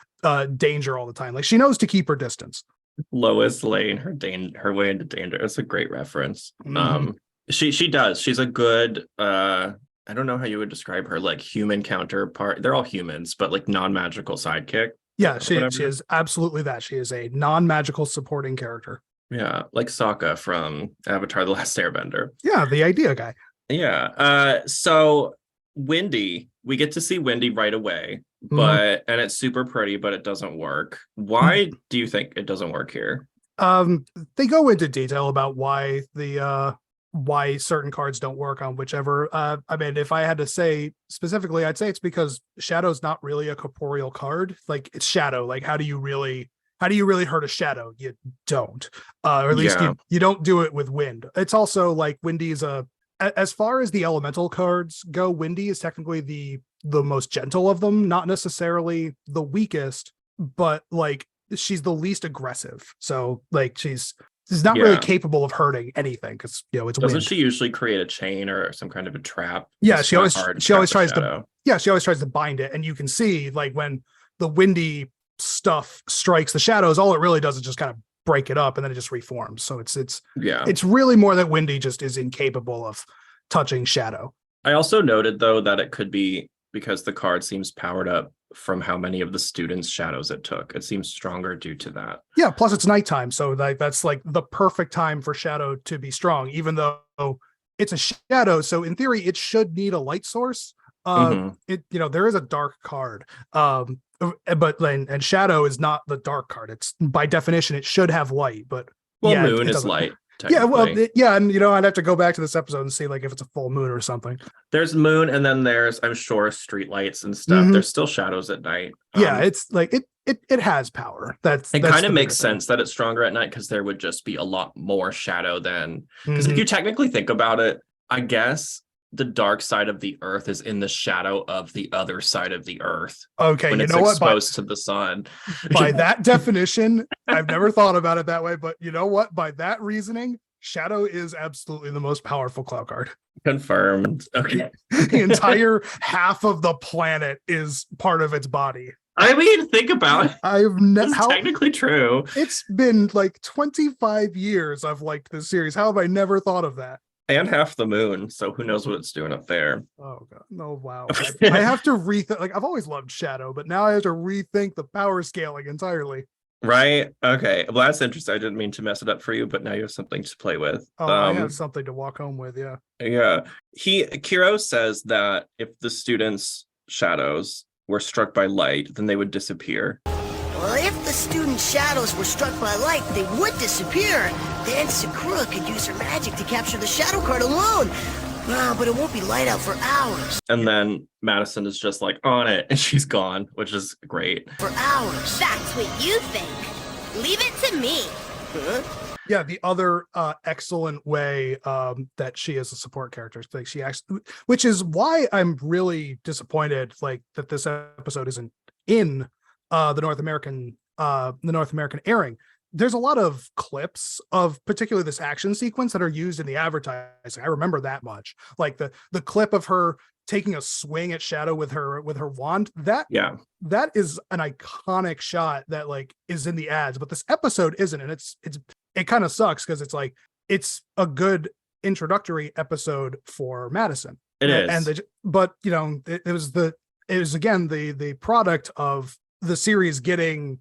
danger all the time. Like she knows to keep her distance. Lois Lane her way into danger. That's a great reference. She does. She's a good I don't know how you would describe her, like human counterpart. They're all humans, but like non-magical sidekick. Yeah, she is absolutely that. She is a non-magical supporting character. Yeah, like Sokka from Avatar: The Last Airbender. Yeah, the idea guy. Yeah. So Wendy, we get to see Wendy right away, and it's super pretty, but it doesn't work. Why do you think it doesn't work here? They go into detail about why why certain cards don't work on whichever. I mean, if I had to say specifically, I'd say it's because Shadow's not really a corporeal card. Like it's Shadow. Like how do you really hurt a Shadow? You don't, or at least you don't do it with Wind. It's also like Wendy's as far as the elemental cards go, Wendy is technically the most gentle of them, not necessarily the weakest, but like she's the least aggressive. So like she's not really capable of hurting anything because it's Doesn't Wind. she usually create a chain or some kind of a trap? Yeah, she always tries to bind it, and you can see like when the Windy stuff strikes the shadows, all it really does is just kind of break it up and then it just reforms. So it's really more that Wendy just is incapable of touching Shadow. I also noted though that it could be because the card seems powered up from how many of the students' shadows it took. It seems stronger due to that. Yeah, plus it's nighttime, so that's like the perfect time for Shadow to be strong, even though it's a shadow, so in theory it should need a light source. There is a dark card, but and Shadow is not the dark card. It's by definition it should have light, but Moon is light. Yeah, and I'd have to go back to this episode and see like if it's a full moon or something. There's moon, and then there's, I'm sure, street lights and stuff. There's still shadows at night. It's like it has power. It That's kind of the makes bigger thing. sense that it's stronger at night because there would just be a lot more shadow than because if Mhm. you technically think about it, I guess the dark side of the earth is in the shadow of the other side of the earth Okay, when you it's know what? exposed to the sun. By that definition, I've never thought about it that way, but you know what? By that reasoning, Shadow is absolutely the most powerful Clow card. Confirmed. Okay. The entire half of the planet is part of its body. I mean, think about it. I've It's how technically true. it's been like 25 years I've liked this series. How have I never thought of that? And half the moon, so who knows what it's doing up there. Oh god, no, wow. I have to rethink. Like I've always loved Shadow, but now I have to rethink the power scaling entirely. Right? Okay. Well, that's interesting. I didn't mean to mess it up for you, but now you have something to play with. Oh, I have something to walk home with. Yeah. Yeah. Kiro says that if the students' shadows were struck by light, then they would disappear. Well, if the students' shadows were struck by light, they would disappear. Then Sakura could use her magic to capture the shadow card alone. Well, but it won't be light out for hours. And then Madison is just like on it and she's gone, which is great. For hours. That's what you think. Leave it to me. Huh? Yeah, the other excellent way that she is a support character, like she actually, which is why I'm really disappointed, like that this episode isn't in the North American airing. There's a lot of clips of particularly this action sequence that are used in the advertising. I remember that much, like the clip of her taking a swing at Shadow with her wand. That is an iconic shot that like is in the ads, but this episode isn't, and it kind of sucks because it's like it's a good introductory episode for Madison. It is, but you know, it was again the product of the series getting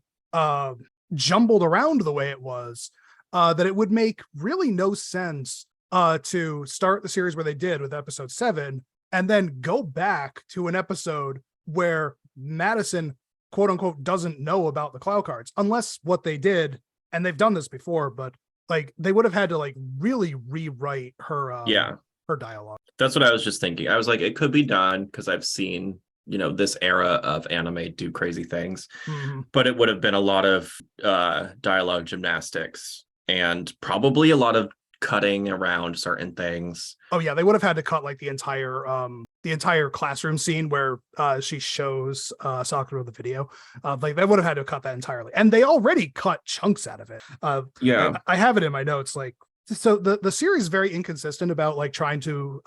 jumbled around the way it was, that it would make really no sense to start the series where they did with episode 7 and then go back to an episode where Madison quote unquote doesn't know about the Clow cards, unless what they did, and they've done this before, but like they would have had to like really rewrite her her dialogue. That's what I was just thinking. I was like, it could be done because I've seen, you know, this era of anime do crazy things, but it would have been a lot of dialogue gymnastics and probably a lot of cutting around certain things. Oh yeah, they would have had to cut like the entire classroom scene where she shows Sakura the video. Like they would have had to cut that entirely, and they already cut chunks out of it. I have it in my notes. Like, so the series is very inconsistent about like trying to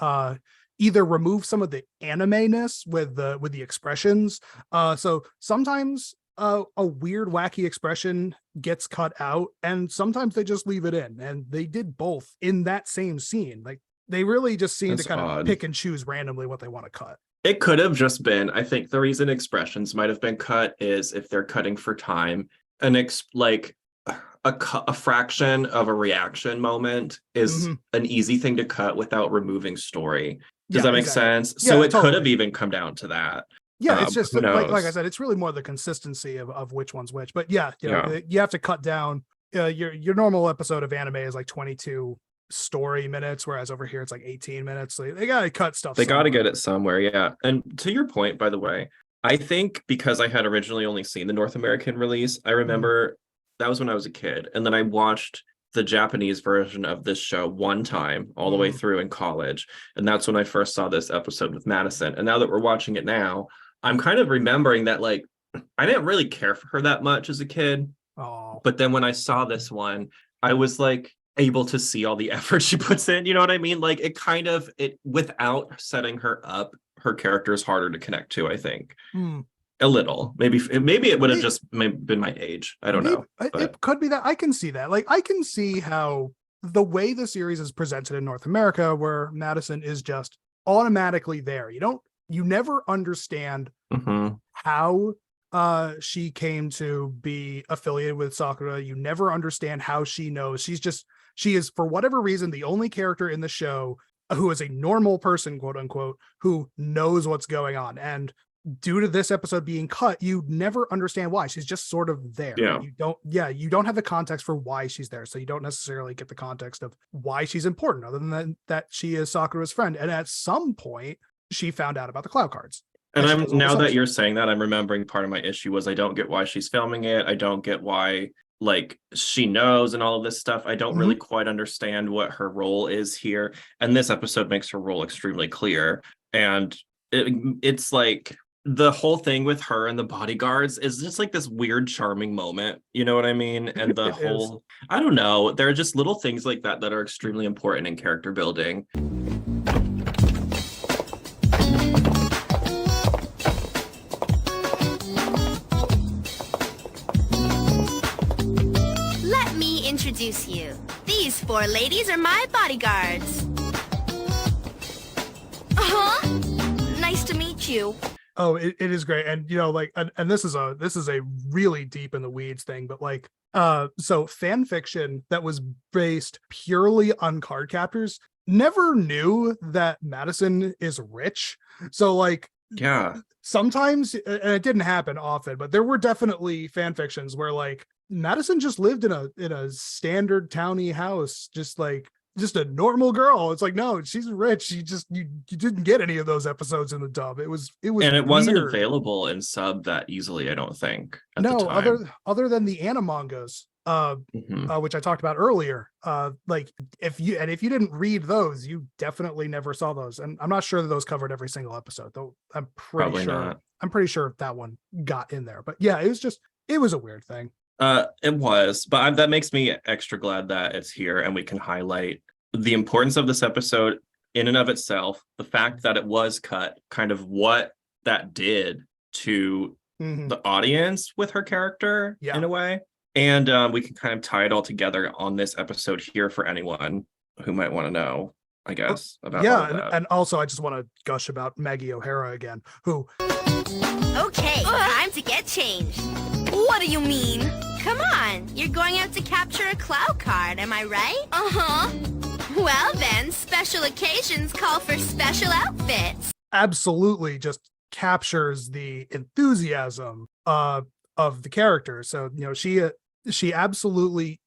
either remove some of the anime-ness with the expressions. So sometimes a weird wacky expression gets cut out, and sometimes they just leave it in, and they did both in that same scene. Like they really just seem to kind of pick and choose randomly what they want to cut. It could have just been, I think the reason expressions might have been cut is if they're cutting for time, like a fraction of a reaction moment is an easy thing to cut without removing story. Does that make sense? Yeah, so it totally could have even come down to that. Yeah, it's just like I said, it's really more the consistency of which one's which. But yeah, you know, you have to cut down. Your normal episode of anime is like 22 story minutes, whereas over here it's like 18 minutes. So they gotta cut stuff. They gotta get it somewhere, yeah. And to your point, by the way, I think because I had originally only seen the North American release, I remember that was when I was a kid, and then I watched the Japanese version of this show one time all the way through in college, and that's when I first saw this episode with Madison. And now that we're watching it now, I'm kind of remembering that like I didn't really care for her that much as a kid. But then when I saw this one, I was like able to see all the effort she puts in. You know what I mean? Like it without setting her up, her character is harder to connect to, I think. A little. Maybe it would have just been my age. I don't know. It could be that. I can see that. Like I can see how the way the series is presented in North America, where Madison is just automatically there. You never understand how she came to be affiliated with Sakura. You never understand how she knows. She is, for whatever reason, the only character in the show who is a normal person, quote unquote, who knows what's going on. And due to this episode being cut, you never understand why. She's just sort of there. You don't have the context for why she's there. So you don't necessarily get the context of why she's important, other than that she is Sakura's friend. And at some point, she found out about the Clow cards. And she I'm does all this now other that you're stuff. saying that, I'm remembering part of my issue was I don't get why she's filming it. I don't get why like she knows and all of this stuff. I don't really Mhm. quite understand what her role is here. And this episode makes her role extremely clear. And it's like the whole thing with her and the bodyguards is just like this weird, charming moment. You know what I mean? And the It is. whole, I don't know, there are just little things like that that are extremely important in character building. Let me introduce you. These 4 ladies are my bodyguards. Uh-huh. Nice to meet you. Oh, it is great. And like and this is a really deep in the weeds thing, but like so fan fiction that was based purely on Cardcaptors never knew that Madison is rich. So like Yeah. sometimes, and it didn't happen often, but there were definitely fan fictions where like Madison just lived in a standard towny house, just a normal girl. It's like, no, she's rich. You didn't get any of those episodes in the dub. It was And it wasn't weird. available in sub that easily, I don't think, at the No, time. other than the animangas, Mhm. which I talked about earlier. Like if you didn't read those, you definitely never saw those. And I'm not sure that those covered every single episode, though. Probably not. I'm pretty sure that one got in there. But yeah, it was a weird thing. It was, but that makes me extra glad that it's here and we can highlight the importance of this episode in and of itself, the fact that it was cut, kind of what that did to Mhm. the audience with her character Yeah. in a way. And we can kind of tie it all together on this episode here for anyone who might want to know, I guess, about all Yeah, of that. and also I just want to gush about Maggie O'Hara again, who Okay, time to get changed. What do you mean? Come on, you're going out to capture a Clow card, am I right? Uh-huh. Well then, special occasions call for special outfits. absolutely just captures the enthusiasm of the character. So she absolutely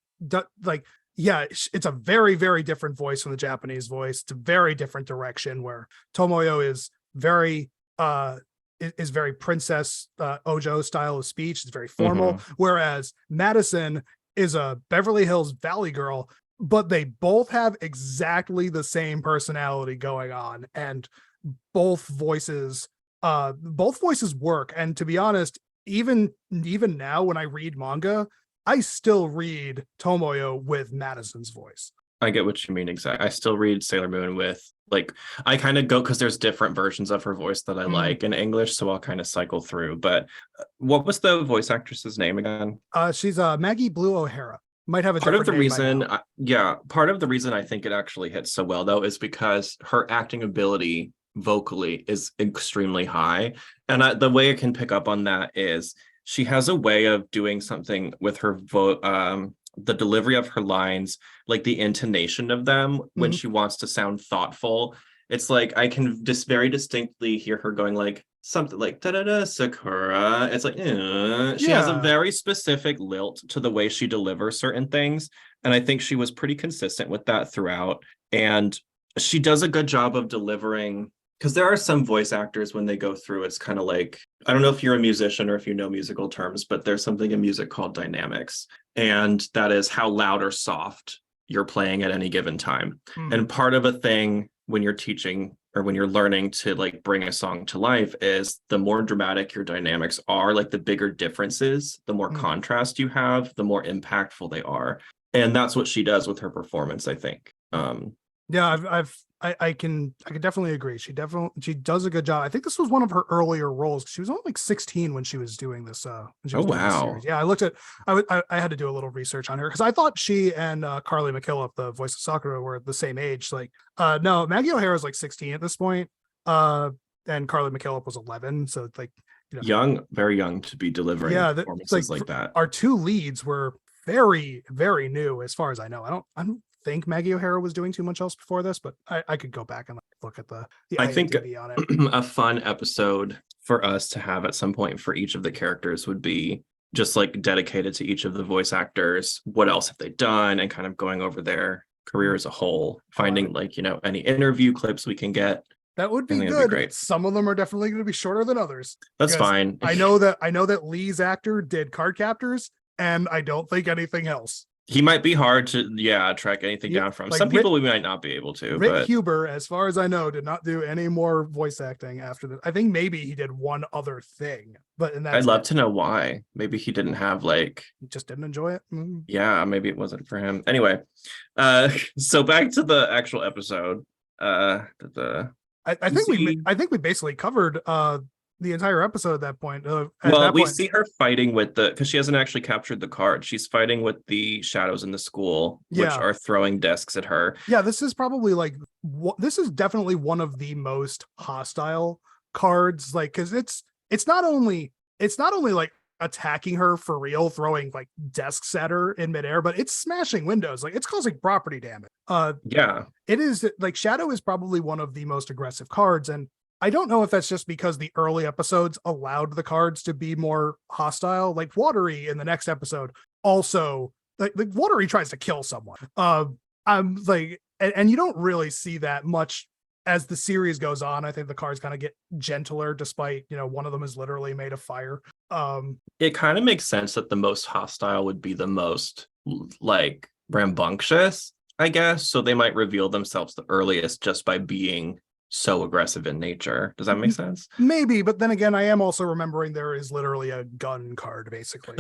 like, yeah, it's a very, very different voice from the Japanese voice. It's a very different direction where Tomoyo is very is very Princess Ojo style of speech. It's very formal, whereas Madison is a Beverly Hills Valley girl, but they both have exactly the same personality going on, and both voices work. And to be honest, even now when I read manga, I still read Tomoyo with Madison's voice. I get what you mean. Exactly. I still read Sailor Moon with like, I kind of go because there's different versions of her voice that I like in English, so I'll kind of cycle through. But what was the voice actress's name again? She's Maggie Blue O'Hara. Might have a Part of different the name by reason, now. part of the reason I think it actually hits so well though is because her acting ability vocally is extremely high, and the way I can pick up on that is she has a way of doing something with her the delivery of her lines, like the intonation of them when she wants to sound thoughtful. It's like I can just very distinctly hear her going like something like da da da Sakura. It's like she has a Yeah. very specific lilt to the way she delivers certain things, and I think she was pretty consistent with that throughout. And she does a good job of delivering, because there are some voice actors when they go through, it's kind of like, I don't know if you're a musician or if you know musical terms, but there's something in music called dynamics. And that is how loud or soft you're playing at any given time. And part of a thing when you're teaching or when you're learning to like bring a song to life is the more dramatic your dynamics are, like the bigger differences, the more contrast you have, the more impactful they are. And that's what she does with her performance, I think. Yeah, I can definitely agree. She does a good job. I think this was one of her earlier roles. She was only like 16 when she was doing this. When she was doing this wow. series. Yeah, I had to do a little research on her because I thought she and Carly McKillop, the voice of Sakura, were the same age. Like, no, Maggie O'Hara is like 16 at this point. And Carly McKillop was 11. So it's like, young, very young to be delivering performances like that. Our two leads were very, very new as far as I know. I don't think Maggie O'Hara was doing too much else before this, but I could go back and look at the I think IMDb on it. A fun episode for us to have at some point for each of the characters would be just like dedicated to each of the voice actors. What else have they done? And kind of going over their career as a whole, finding like, any interview clips we can get That would I be think it'd be good. great. Some of them are definitely going to be shorter than others. That's because fine. I know that Lee's actor did Cardcaptors, and I don't think anything else. He might be hard to track anything down from. Like Some people we might not be able to, Rick but Huber, as far as I know, did not do any more voice acting after that. I think maybe he did one other thing, but and that's I'd love to know why. Maybe he didn't have like, He just didn't enjoy it. yeah, maybe it wasn't for him. Anyway, so back to the actual episode. The I think we basically covered the entire episode at that point. We see her fighting with because she hasn't actually captured the card. She's fighting with the shadows in the school, which are throwing discs at her. Yeah, this is probably this is definitely one of the most hostile cards, like, because it's not only like attacking her for real, throwing like desks at her in midair, but it's smashing windows, like it's causing property damage. Yeah, it is like Shadow is probably one of the most aggressive cards, and I don't know if that's just because the early episodes allowed the cards to be more hostile. Like Watery in the next episode also, like Watery tries to kill someone. I'm like, and you don't really see that much as the series goes on. I think the cards kind of get gentler, despite one of them is literally made of fire. It kind of makes sense that the most hostile would be the most like rambunctious, I guess. So they might reveal themselves the earliest just by being so aggressive in nature. Does that make sense? Maybe, but then again, I am also remembering there is literally a gun card, basically.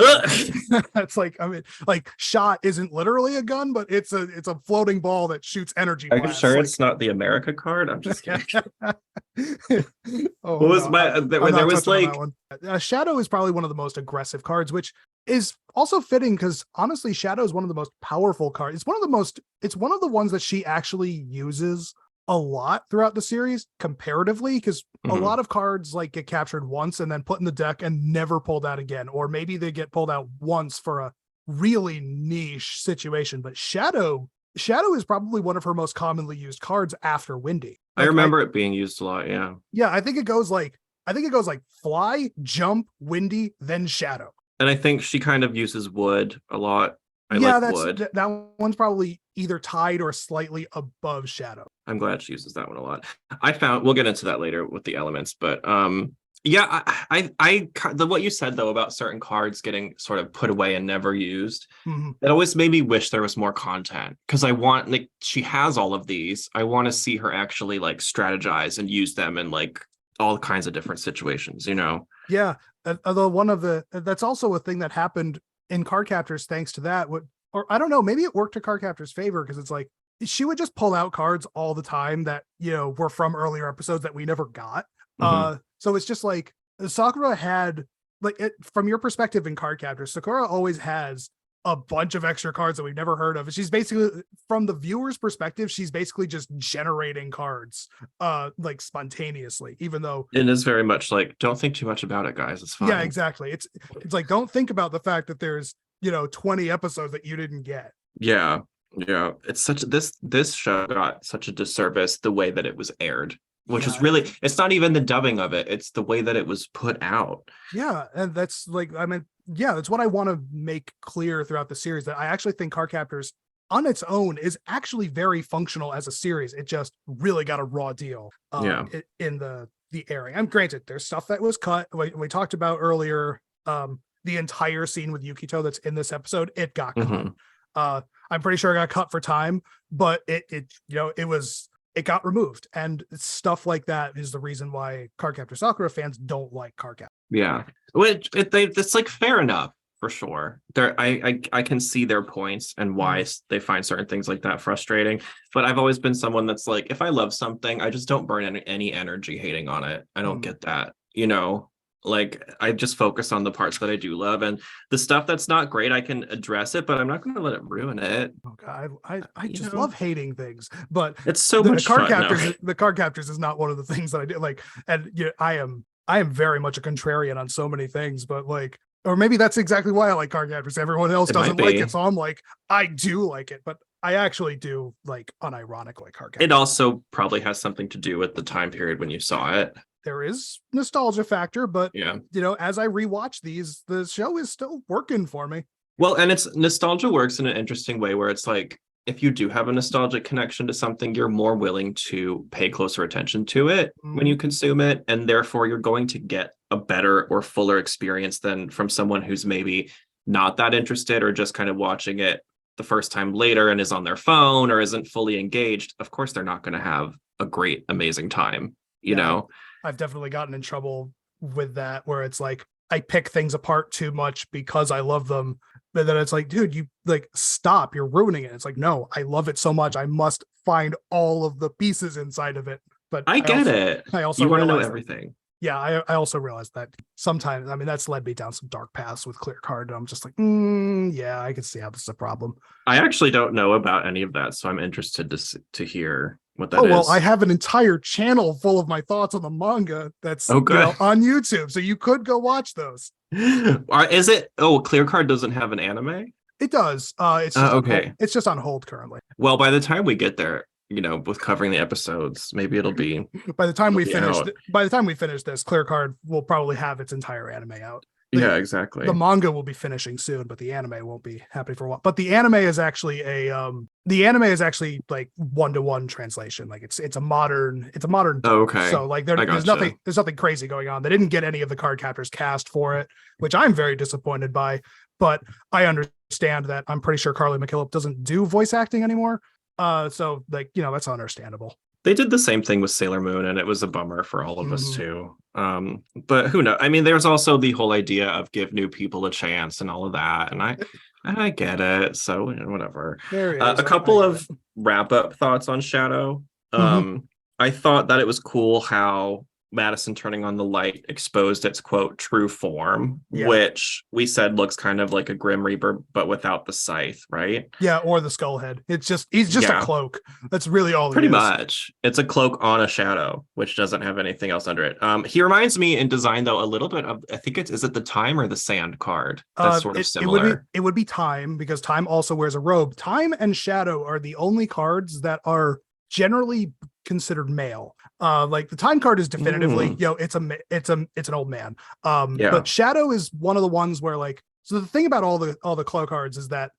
That's like, I mean, like Shot isn't literally a gun, but it's a floating ball that shoots energy. Are you sure it's not the America card? I'm just kidding. What was there was like Shadow is probably one of the most aggressive cards, which is also fitting because honestly, Shadow is one of the most powerful cards. It's one of the ones that she actually uses a lot throughout the series comparatively, because a lot of cards like get captured once and then put in the deck and never pulled out again, or maybe they get pulled out once for a really niche situation. But Shadow is probably one of her most commonly used cards after Windy. I remember it being used a lot. Yeah, I think it goes like Fly, Jump, Windy, then Shadow. And I think she kind of uses Wood a lot. Wood. That one's probably either tied or slightly above Shadow. I'm glad she uses that one a lot. We'll get into that later with the elements, but what you said though about certain cards getting sort of put away and never used, it always made me wish there was more content, because I want, like, she has all of these. I want to see her actually like strategize and use them in like all kinds of different situations, Yeah, although that's also a thing that happened in Cardcaptors thanks to that. Or I don't know, maybe it worked to Cardcaptors' favor, because it's like she would just pull out cards all the time that were from earlier episodes that we never got. So it's just like Sakura had, like, from your perspective in Cardcaptors, Sakura always has a bunch of extra cards that we've never heard of. She's basically, from the viewer's perspective, she's basically just generating cards like spontaneously, even though it is very much like, don't think too much about it, guys, it's fine. Yeah, exactly. It's like, don't think about the fact that there's 20 episodes that you didn't get. Yeah, it's such this show got such a disservice the way that it was aired, which is really, it's not even the dubbing of it, it's the way that it was put out. Yeah, and that's like, I mean, yeah, that's what I want to make clear throughout the series, that I actually think Cardcaptors on its own is actually very functional as a series. It just really got a raw deal in the airing. I'm granted there's stuff that was cut. We talked about earlier, the entire scene with Yukito that's in this episode, it got cut. I'm pretty sure it got cut for time, but it got removed, and stuff like that is the reason why Cardcaptor Sakura fans don't like Cardcaptor. Yeah, which it's like fair enough for sure. I can see their points and why they find certain things like that frustrating. But I've always been someone that's like, if I love something, I just don't burn any energy hating on it. I don't get that, like I just focus on the parts that I do love, and the stuff that's not great, I can address it, but I'm not going to let it ruin it. Oh God, I just love hating things, but it's so much fun. The Cardcaptors is not one of the things that I do. Like, and I am very much a contrarian on so many things, but like, or maybe that's exactly why I like Cardcaptors. Everyone else doesn't like it, so I'm like, I do like it, but I actually do like unironically Cardcaptors. It also probably has something to do with the time period when you saw it. There is nostalgia factor, but yeah, as I rewatch these, the show is still working for me. Well, and it's nostalgia works in an interesting way where it's like, if you do have a nostalgic connection to something, you're more willing to pay closer attention to it when you consume it, and therefore you're going to get a better or fuller experience than from someone who's maybe not that interested or just kind of watching it the first time later and is on their phone or isn't fully engaged. Of course, they're not going to have a great, amazing time, you know? I've definitely gotten in trouble with that, where it's like I pick things apart too much because I love them. But then it's like, dude, you like stop, you're ruining it. It's like, no, I love it so much. I must find all of the pieces inside of it. But I get also, it. I also You want to know realize everything. Yeah, I also realized that sometimes, I mean, that's led me down some dark paths with Clear Card. And I'm just like, yeah, I can see how this is a problem. I actually don't know about any of that, so I'm interested to hear what that is. Well, I have an entire channel full of my thoughts on the manga that's Oh, good. on YouTube, so you could go watch those. Is it? Oh, Clear Card doesn't have an anime? It does. It's just okay. It's just on hold currently. Well, by the time we get there, you know, with covering the episodes, maybe it'll be. By the time we out. finish this, Clear Card will probably have its entire anime out. Yeah, exactly. The manga will be finishing soon, but the anime won't be happening for a while. But the anime is actually like 1-to-1 translation. Like it's a modern. Oh, okay. So like there's nothing crazy going on. They didn't get any of the Cardcaptors cast for it, which I'm very disappointed by. But I understand that. I'm pretty sure Carly McKillop doesn't do voice acting anymore. So like, you know, that's understandable. They did the same thing with Sailor Moon, and it was a bummer for all of us too. But who knows? I mean, there's also the whole idea of give new people a chance and all of that, and I get it. So whatever. A couple of wrap up thoughts on Shadow. I thought that it was cool how Madison turning on the light exposed its quote true form, which we said looks kind of like a Grim Reaper but without the scythe, right? Yeah, or the skull head. He's just a cloak. That's really all. Pretty much, it's a cloak on a shadow, which doesn't have anything else under it. He reminds me in design though a little bit of, I think is it the Time or the Sand card? That's sort of similar. It would be Time, because Time also wears a robe. Time and Shadow are the only cards that are generally considered male. Like the Time card is definitively, it's an old man. But Shadow is one of the ones where like, so the thing about all the Clow cards is that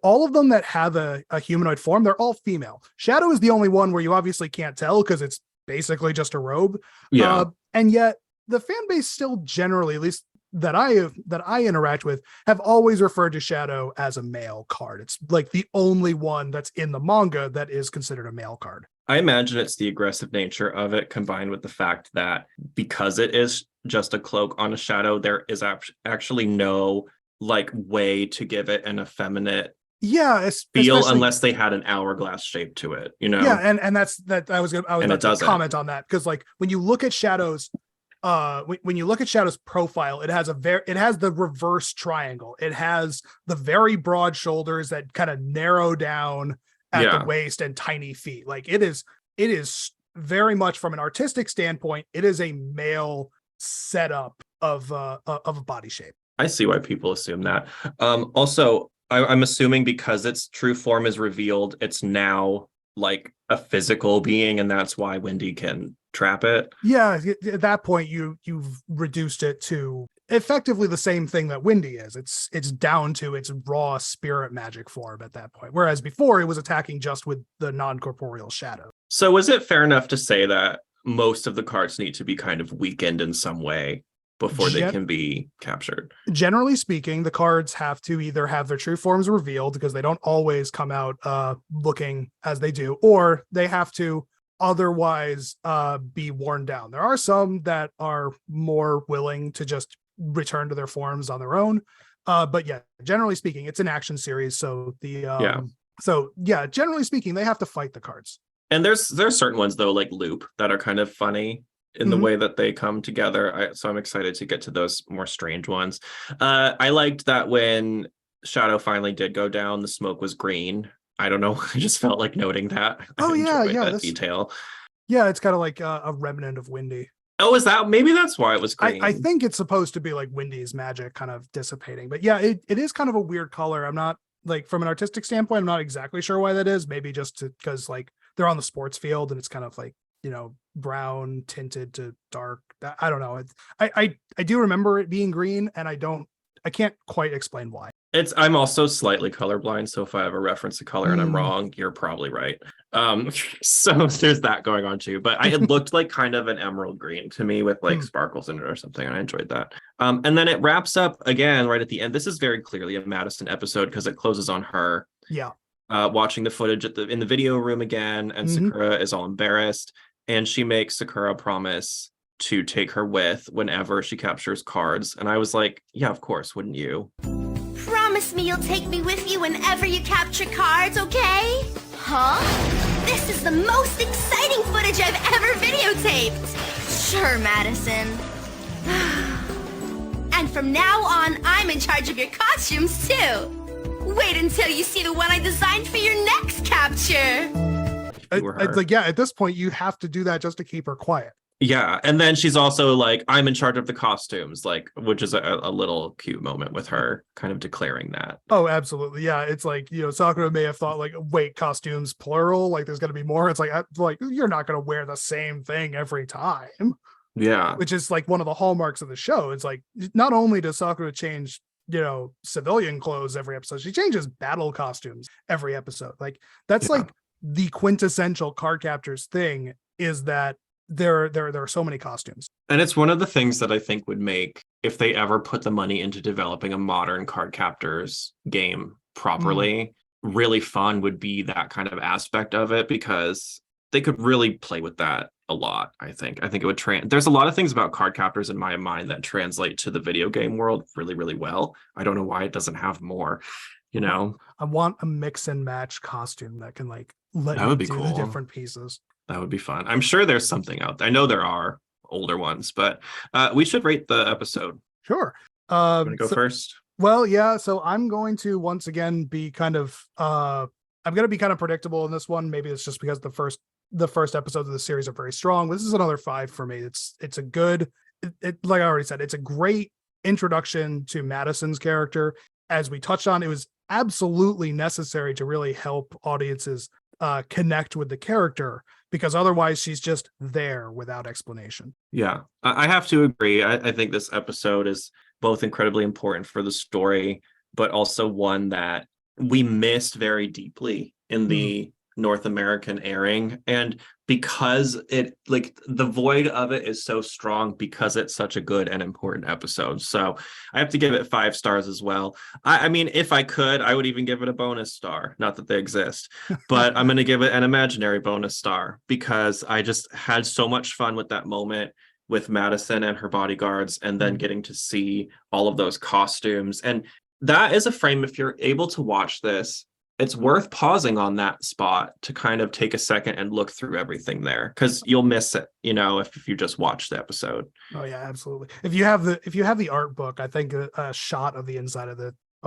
all of them that have a humanoid form, they're all female. Shadow is the only one where you obviously can't tell because it's basically just a robe. And yet the fan base still generally, at least that I interact with, have always referred to Shadow as a male card. It's like the only one that's in the manga that is considered a male card. I imagine it's the aggressive nature of it combined with the fact that because it is just a cloak on a shadow, there is actually no like way to give it an effeminate feel unless they had an hourglass shape to it, you know? Yeah, and that's that I was about to comment on that, because like when you look at Shadow's when you look at Shadow's profile, it has the reverse triangle. It has the very broad shoulders that kind of narrow down at the waist and tiny feet. Like it is very much, from an artistic standpoint, it is a male setup of a body shape. I see why people assume that. Also, I'm assuming because its true form is revealed, it's now like a physical being, and that's why Wendy can trap it. Yeah, at that point you've reduced it to effectively the same thing that Wendy is. It's down to its raw spirit magic form at that point, whereas before it was attacking just with the non-corporeal shadow. So is it fair enough to say that most of the cards need to be kind of weakened in some way before they can be captured? Generally speaking, the cards have to either have their true forms revealed, because they don't always come out looking as they do, or they have to otherwise be worn down. There are some that are more willing to just return to their forms on their own, but yeah, generally speaking, it's an action series, so generally speaking, they have to fight the cards. And there's certain ones though, like Loop, that are kind of funny in the way that they come together. So I'm excited to get to those more strange ones. I liked that when Shadow finally did go down, the smoke was green. I don't know. I just felt like noting that. That detail. Yeah, it's kind of like a remnant of Wendy. Oh, is that, maybe that's why it was green? I think it's supposed to be like Wendy's magic kind of dissipating. But yeah, it is kind of a weird color. I'm not, like, from an artistic standpoint, I'm not exactly sure why that is. Maybe just because like they're on the sports field and it's kind of like, you know, brown tinted to dark. I don't know. I do remember it being green, and I can't quite explain why. I'm also slightly colorblind, so if I have a reference to color and I'm wrong, you're probably right. So there's that going on too. But it looked like kind of an emerald green to me with like sparkles in it or something, and I enjoyed that. And then it wraps up again right at the end. This is very clearly a Madison episode because it closes on her. Yeah. Watching the footage in the video room again, and Sakura is all embarrassed, and she makes Sakura promise to take her with whenever she captures cards. And I was like, yeah, of course, wouldn't you? Promise me you'll take me with you whenever you capture cards, okay? Huh? This is the most exciting footage I've ever videotaped. Sure, Madison. And from now on, I'm in charge of your costumes, too. Wait until you see the one I designed for your next capture. It's like, yeah, at this point, you have to do that just to keep her quiet. Yeah, and then she's also like, I'm in charge of the costumes, like, which is a little cute moment with her kind of declaring that. Oh, absolutely. Yeah, it's like, Sakura may have thought like, wait, costumes plural, like there's going to be more. It's like you're not going to wear the same thing every time. Yeah. Which is like one of the hallmarks of the show. It's like, not only does Sakura change, civilian clothes every episode, she changes battle costumes every episode. Like that's like the quintessential Cardcaptors thing, is that there are so many costumes. And it's one of the things that I think would make, if they ever put the money into developing a modern Cardcaptors game properly, really fun would be that kind of aspect of it, because they could really play with that a lot. I think it would there's a lot of things about Cardcaptors in my mind that translate to the video game world really, really well. I don't know why it doesn't have more, I want a mix and match costume that can like let that me would be do cool. the different pieces. That would be fun. I'm sure there's something out there. I know there are older ones, but we should rate the episode. Sure. Want to go first? Well, yeah. So I'm going to once again be kind of I'm going to be kind of predictable in this one. Maybe it's just because the first episodes of the series are very strong. This is another 5 for me. It's a good, like I already said, it's a great introduction to Madison's character. As we touched on, it was absolutely necessary to really help audiences connect with the character, because otherwise she's just there without explanation. Yeah, I have to agree. I think this episode is both incredibly important for the story, but also one that we missed very deeply in the North American airing. And because it, like, the void of it is so strong because it's such a good and important episode. So I have to give it 5 stars as well. I mean, if I could, I would even give it a bonus star. Not that they exist, but I'm going to give it an imaginary bonus star, because I just had so much fun with that moment with Madison and her bodyguards, and then getting to see all of those costumes. And that is a frame, if you're able to watch this, it's worth pausing on that spot to kind of take a second and look through everything there, because you'll miss it, if you just watch the episode. Oh yeah, absolutely. If you have the art book, I think a shot of the inside of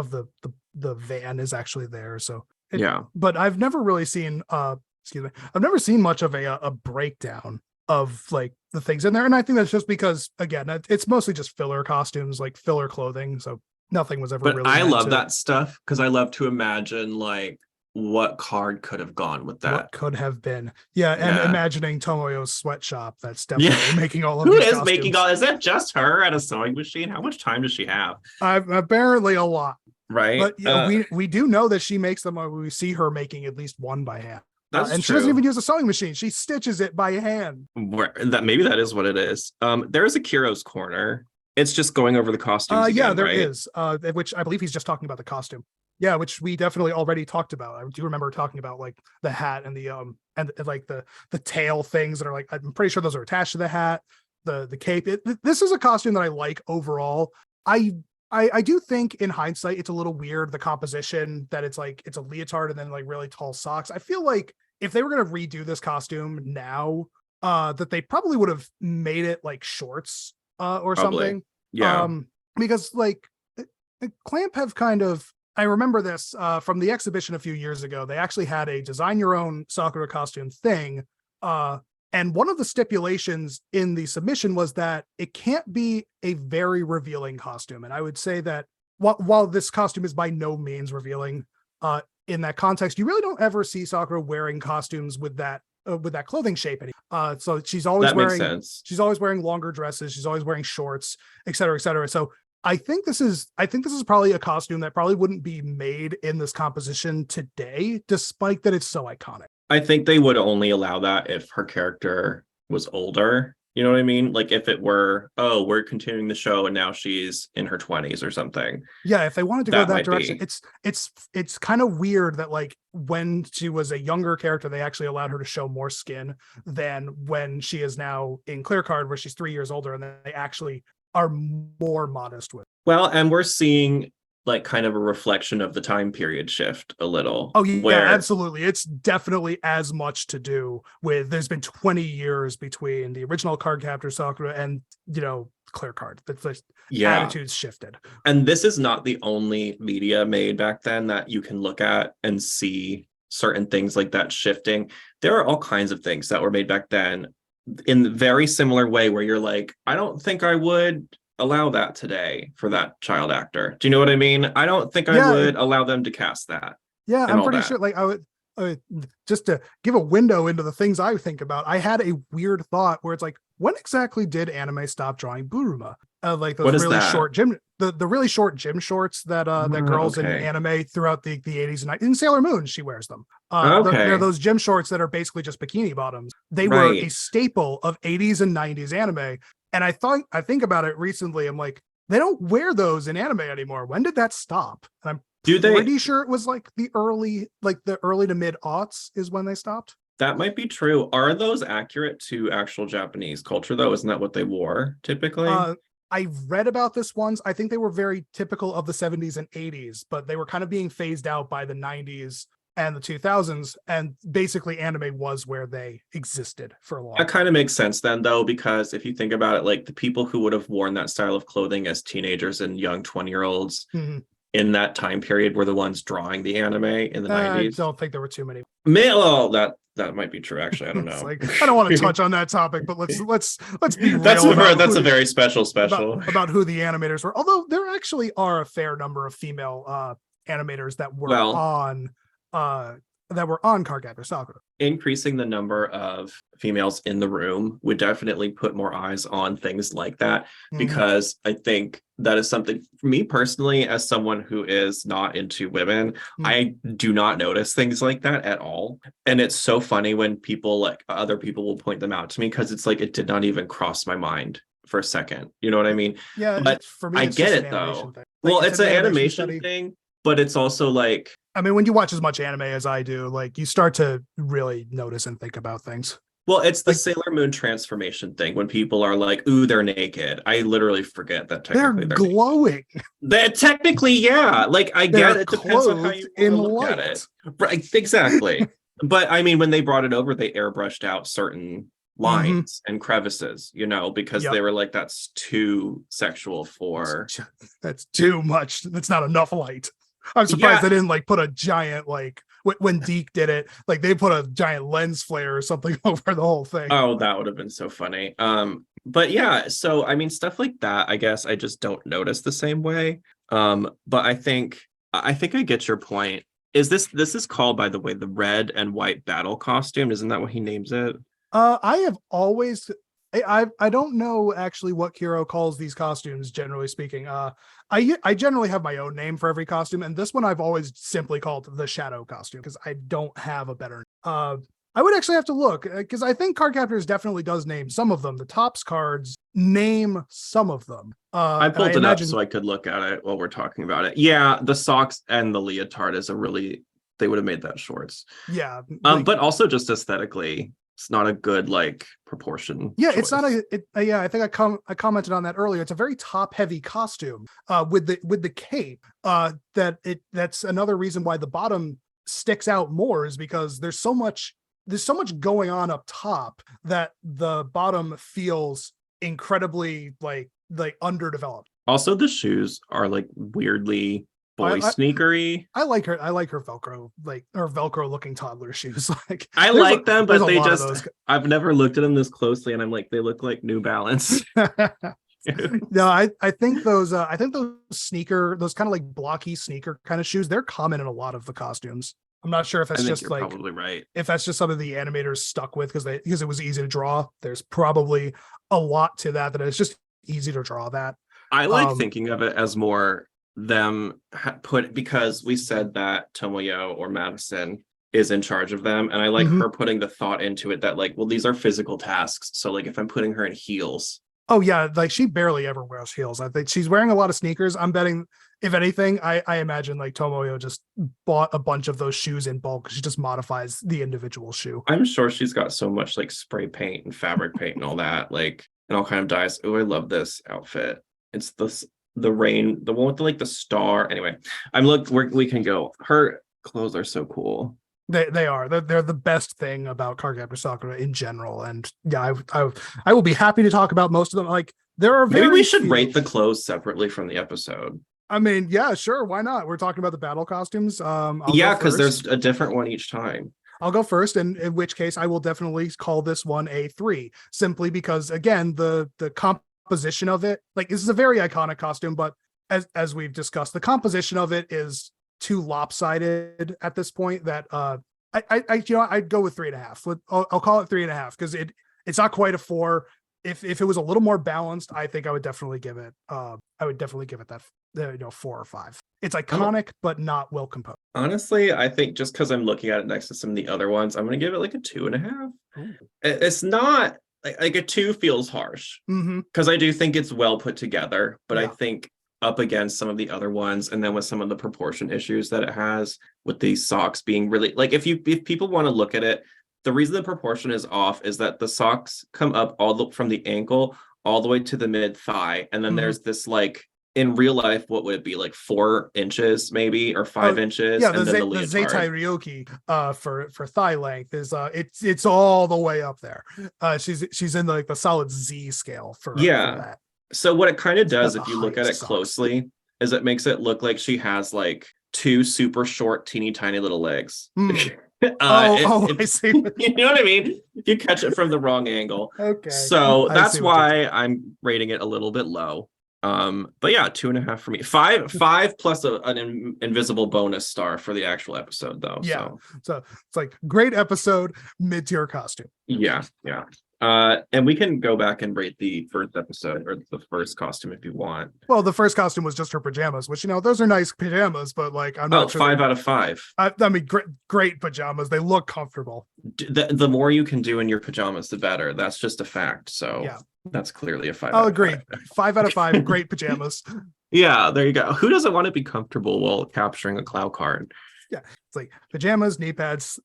the van is actually there. So yeah, but I've never really seen I've never seen much of a breakdown of like the things in there, and I think that's just because, again, it's mostly just filler costumes, like filler clothing. So nothing was ever but really. I love that stuff, because I love to imagine like what card could have gone with that. What could have been. Yeah, and imagining Tomoyo's sweatshop that's definitely making all of Who these is costumes. making all? Is that just her at a sewing machine? How much time does she have? Apparently a lot. Right. But we do know that she makes them. We see her making at least one by hand. That's and true. She doesn't even use a sewing machine. She stitches it by hand. Maybe that is what it is. There is a Kiro's corner. It's just going over the costumes. Yeah, there right? is. Which I believe he's just talking about the costume. Yeah, which we definitely already talked about. I do remember talking about like the hat and the and like the tail things that are like, I'm pretty sure those are attached to the hat, the cape. This is a costume that I like overall. I do think in hindsight it's a little weird, the composition, that it's like it's a leotard and then like really tall socks. I feel like if they were going to redo this costume now, that they probably would have made it like shorts or something. Yeah. Because like Clamp have kind of, I remember this from the exhibition a few years ago. They actually had a design your own Sakura costume thing. And one of the stipulations in the submission was that it can't be a very revealing costume. And I would say that while this costume is by no means revealing, in that context, you really don't ever see Sakura wearing costumes with that clothing shape. So she's always wearing longer dresses. She's always wearing shorts, et cetera, et cetera. So I think this is probably a costume that probably wouldn't be made in this composition today, despite that it's so iconic. I think they would only allow that if her character was older. You know what I mean? Like if it were, oh, we're continuing the show and now she's in her 20s or something. Yeah, if they wanted to go that might direction, be. it's kind of weird that like when she was a younger character, they actually allowed her to show more skin than when she is now in Clear Card, where she's 3 years older, and they actually are more modest with. Well, and we're seeing like kind of a reflection of the time period shift a little. Oh yeah, where, absolutely. It's definitely as much to do with there's been 20 years between the original Cardcaptor Sakura and, you know, Clear Card. The attitudes shifted. And this is not the only media made back then that you can look at and see certain things like that shifting. There are all kinds of things that were made back then in a very similar way where you're like, I don't think I would allow that today for that child actor. Do you know what I mean? I don't think I would allow them to cast that. Yeah, I'm pretty sure. Like I would just to give a window into the things I think about. I had a weird thought where it's like, when exactly did anime stop drawing Buruma? Like those really short gym, the really short gym shorts that that girls in anime throughout the 80s and 90s. In Sailor Moon, she wears them. They're those gym shorts that are basically just bikini bottoms. They were a staple of 80s and 90s anime. And I think about it recently. I'm like, they don't wear those in anime anymore. When did that stop? And I'm pretty sure it was like the early to mid aughts is when they stopped. That might be true. Are those accurate to actual Japanese culture though? Isn't that what they wore typically? I read about this once. I think they were very typical of the 70s and 80s, but they were kind of being phased out by the 90s and the 2000s, and basically anime was where they existed for a long time. That kind of makes sense then though, because if you think about it, like the people who would have worn that style of clothing as teenagers and young 20-year-olds in that time period were the ones drawing the anime in the 90s. I don't think there were too many. That might be true actually. I don't know. Like, I don't want to touch on that topic, but let's be real. That's a very special about who the animators were. Although there actually are a fair number of female animators that were on Cardcaptor Sakura. Increasing the number of females in the room would definitely put more eyes on things like that, because I think that is something for me personally, as someone who is not into women, I do not notice things like that at all. And it's so funny when people like other people will point them out to me, because it's like it did not even cross my mind for a second. You know what I mean? Yeah, but for me, I get it though. Well, it's an animation thing, but it's also like, I mean, when you watch as much anime as I do, like you start to really notice and think about things. Well, it's the Sailor Moon transformation thing when people are like, ooh, they're naked. I literally forget that technically they're glowing. That technically, yeah. Like I get it depends on how you look at it. Right, exactly. But I mean, when they brought it over, they airbrushed out certain lines and crevices, you know, because they were like, that's too sexual for. That's too much. That's not enough light. I'm surprised they didn't like put a giant, like when Deke did it, like they put a giant lens flare or something over the whole thing. Oh, that would have been so funny. But yeah, so I mean, stuff like that, I guess I just don't notice the same way. But I think I get your point. This is called, by the way, the red and white battle costume. Isn't that what he names it? I have always I don't know actually what Kiro calls these costumes, generally speaking. I generally have my own name for every costume, and this one I've always simply called the Shadow costume because I don't have a better. I would actually have to look because I think Cardcaptors definitely does name some of them. The Topps cards name some of them. I pulled it up so I could look at it while we're talking about it. Yeah, the socks and the leotard is they would have made that shorts. Yeah, but also just aesthetically, it's not a good like proportion. Yeah, choice. It's not I think I commented on that earlier. It's a very top heavy costume with the cape. That's another reason why the bottom sticks out more, is because there's so much going on up top that the bottom feels incredibly like underdeveloped. Also, the shoes are like weirdly sneakery. I like her Velcro, like, or Velcro looking toddler shoes. Like I like them, but they just I've never looked at them this closely, and I'm like, they look like New Balance. No, I think those sneaker, those kind of like blocky sneaker kind of shoes, they're common in a lot of the costumes. I'm not sure if that's just like probably right. If that's just something the animators stuck with because it was easy to draw. There's probably a lot to that it's just easy to draw that. I like thinking of it as more them because we said that Tomoyo or Madison is in charge of them, and I like her putting the thought into it that like, well, these are physical tasks, so like if I'm putting her in heels. Oh yeah, like she barely ever wears heels. I think she's wearing a lot of sneakers. I'm betting, if anything, I imagine like Tomoyo just bought a bunch of those shoes in bulk. She just modifies the individual shoe. I'm sure she's got so much like spray paint and fabric paint and all that, like, and all kind of dyes. Oh, I love this outfit. It's the rain, the one with the, like the star. Anyway, we can go. Her clothes are so cool. They are. They're the best thing about Cardcaptor Sakura in general. And yeah, I will be happy to talk about most of them. Like there are maybe we should rate the clothes separately from the episode. I mean, yeah, sure. Why not? We're talking about the battle costumes. Yeah, because there's a different one each time. I'll go first, and in which case I will definitely call this one a 3, simply because again, the composition of it, like this is a very iconic costume, but as we've discussed, the composition of it is too lopsided at this point that I'd go with 3.5. I'll call it 3.5 because it's not quite a 4. If it was a little more balanced, I think I would definitely give it that 4 or 5. It's iconic but not well composed. Honestly, I think just because I'm looking at it next to some of the other ones, I'm gonna give it like a 2.5. It's not like a 2 feels harsh because I do think it's well put together, but I think up against some of the other ones, and then with some of the proportion issues that it has with these socks being really like, if people want to look at it, the reason the proportion is off is that the socks come up from the ankle all the way to the mid thigh, and then there's this like, in real life, what would it be, like 4 inches maybe, or 5 inches? Yeah, and the Zeitai Ryoki for thigh length is it's all the way up there. She's in like the solid Z scale for that. So what it kind of does, if you look at it closely, is it makes it look like she has like 2 super short, teeny tiny little legs. I see. You know what I mean? If you catch it from the wrong angle. Okay. So that's why I'm rating it a little bit low. But yeah, 2.5 for me. 5 plus an invisible bonus star for the actual episode, though. Yeah. So it's like great episode, mid-tier costume. Yeah. And we can go back and rate the first episode or the first costume if you want. Well, the first costume was just her pajamas, which, those are nice pajamas, but like, I'm not sure 5 out of 5. I mean, great pajamas. They look comfortable. The more you can do in your pajamas, the better. That's just a fact. So yeah, that's clearly a 5. I'll agree. 5 out of 5. Great pajamas. Yeah, there you go. Who doesn't want to be comfortable while capturing a Clow card? Yeah, it's like pajamas, knee pads,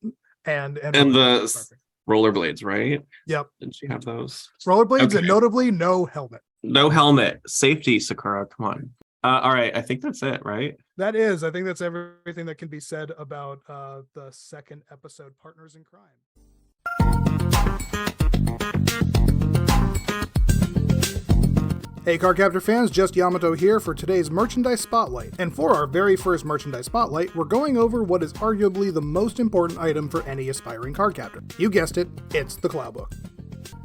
and the rollerblades, right? Yep. Did she have those? Rollerblades, and notably no helmet. No helmet. Safety, Sakura. Come on. All right. I think that's it, right? I think that's everything that can be said about the second episode, Partners in Crime. Hey Cardcaptor fans, just Yamato here for today's Merchandise Spotlight. And for our very first Merchandise Spotlight, we're going over what is arguably the most important item for any aspiring cardcaptor. You guessed it, it's the Clow book.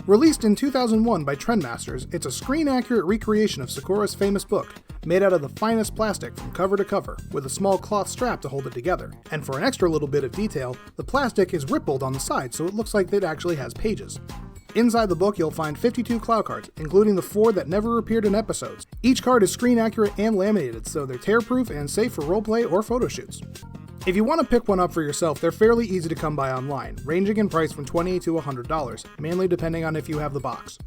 Released in 2001 by Trendmasters, it's a screen-accurate recreation of Sakura's famous book, made out of the finest plastic from cover to cover, with a small cloth strap to hold it together. And for an extra little bit of detail, the plastic is rippled on the side so it looks like it actually has pages. Inside the book, you'll find 52 Clow cards, including the 4 that never appeared in episodes. Each card is screen accurate and laminated, so they're tear-proof and safe for roleplay or photo shoots. If you want to pick one up for yourself, they're fairly easy to come by online, ranging in price from $20 to $100, mainly depending on if you have the box.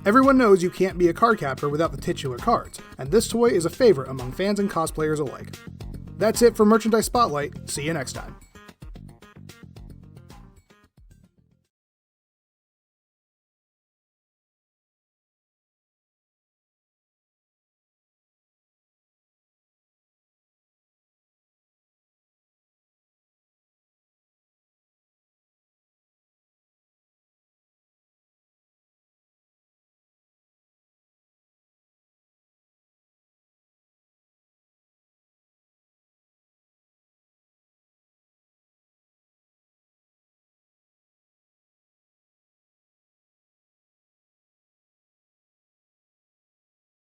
Everyone knows you can't be a cardcaptor without the titular cards, and this toy is a favorite among fans and cosplayers alike. That's it for Merchandise Spotlight. See you next time.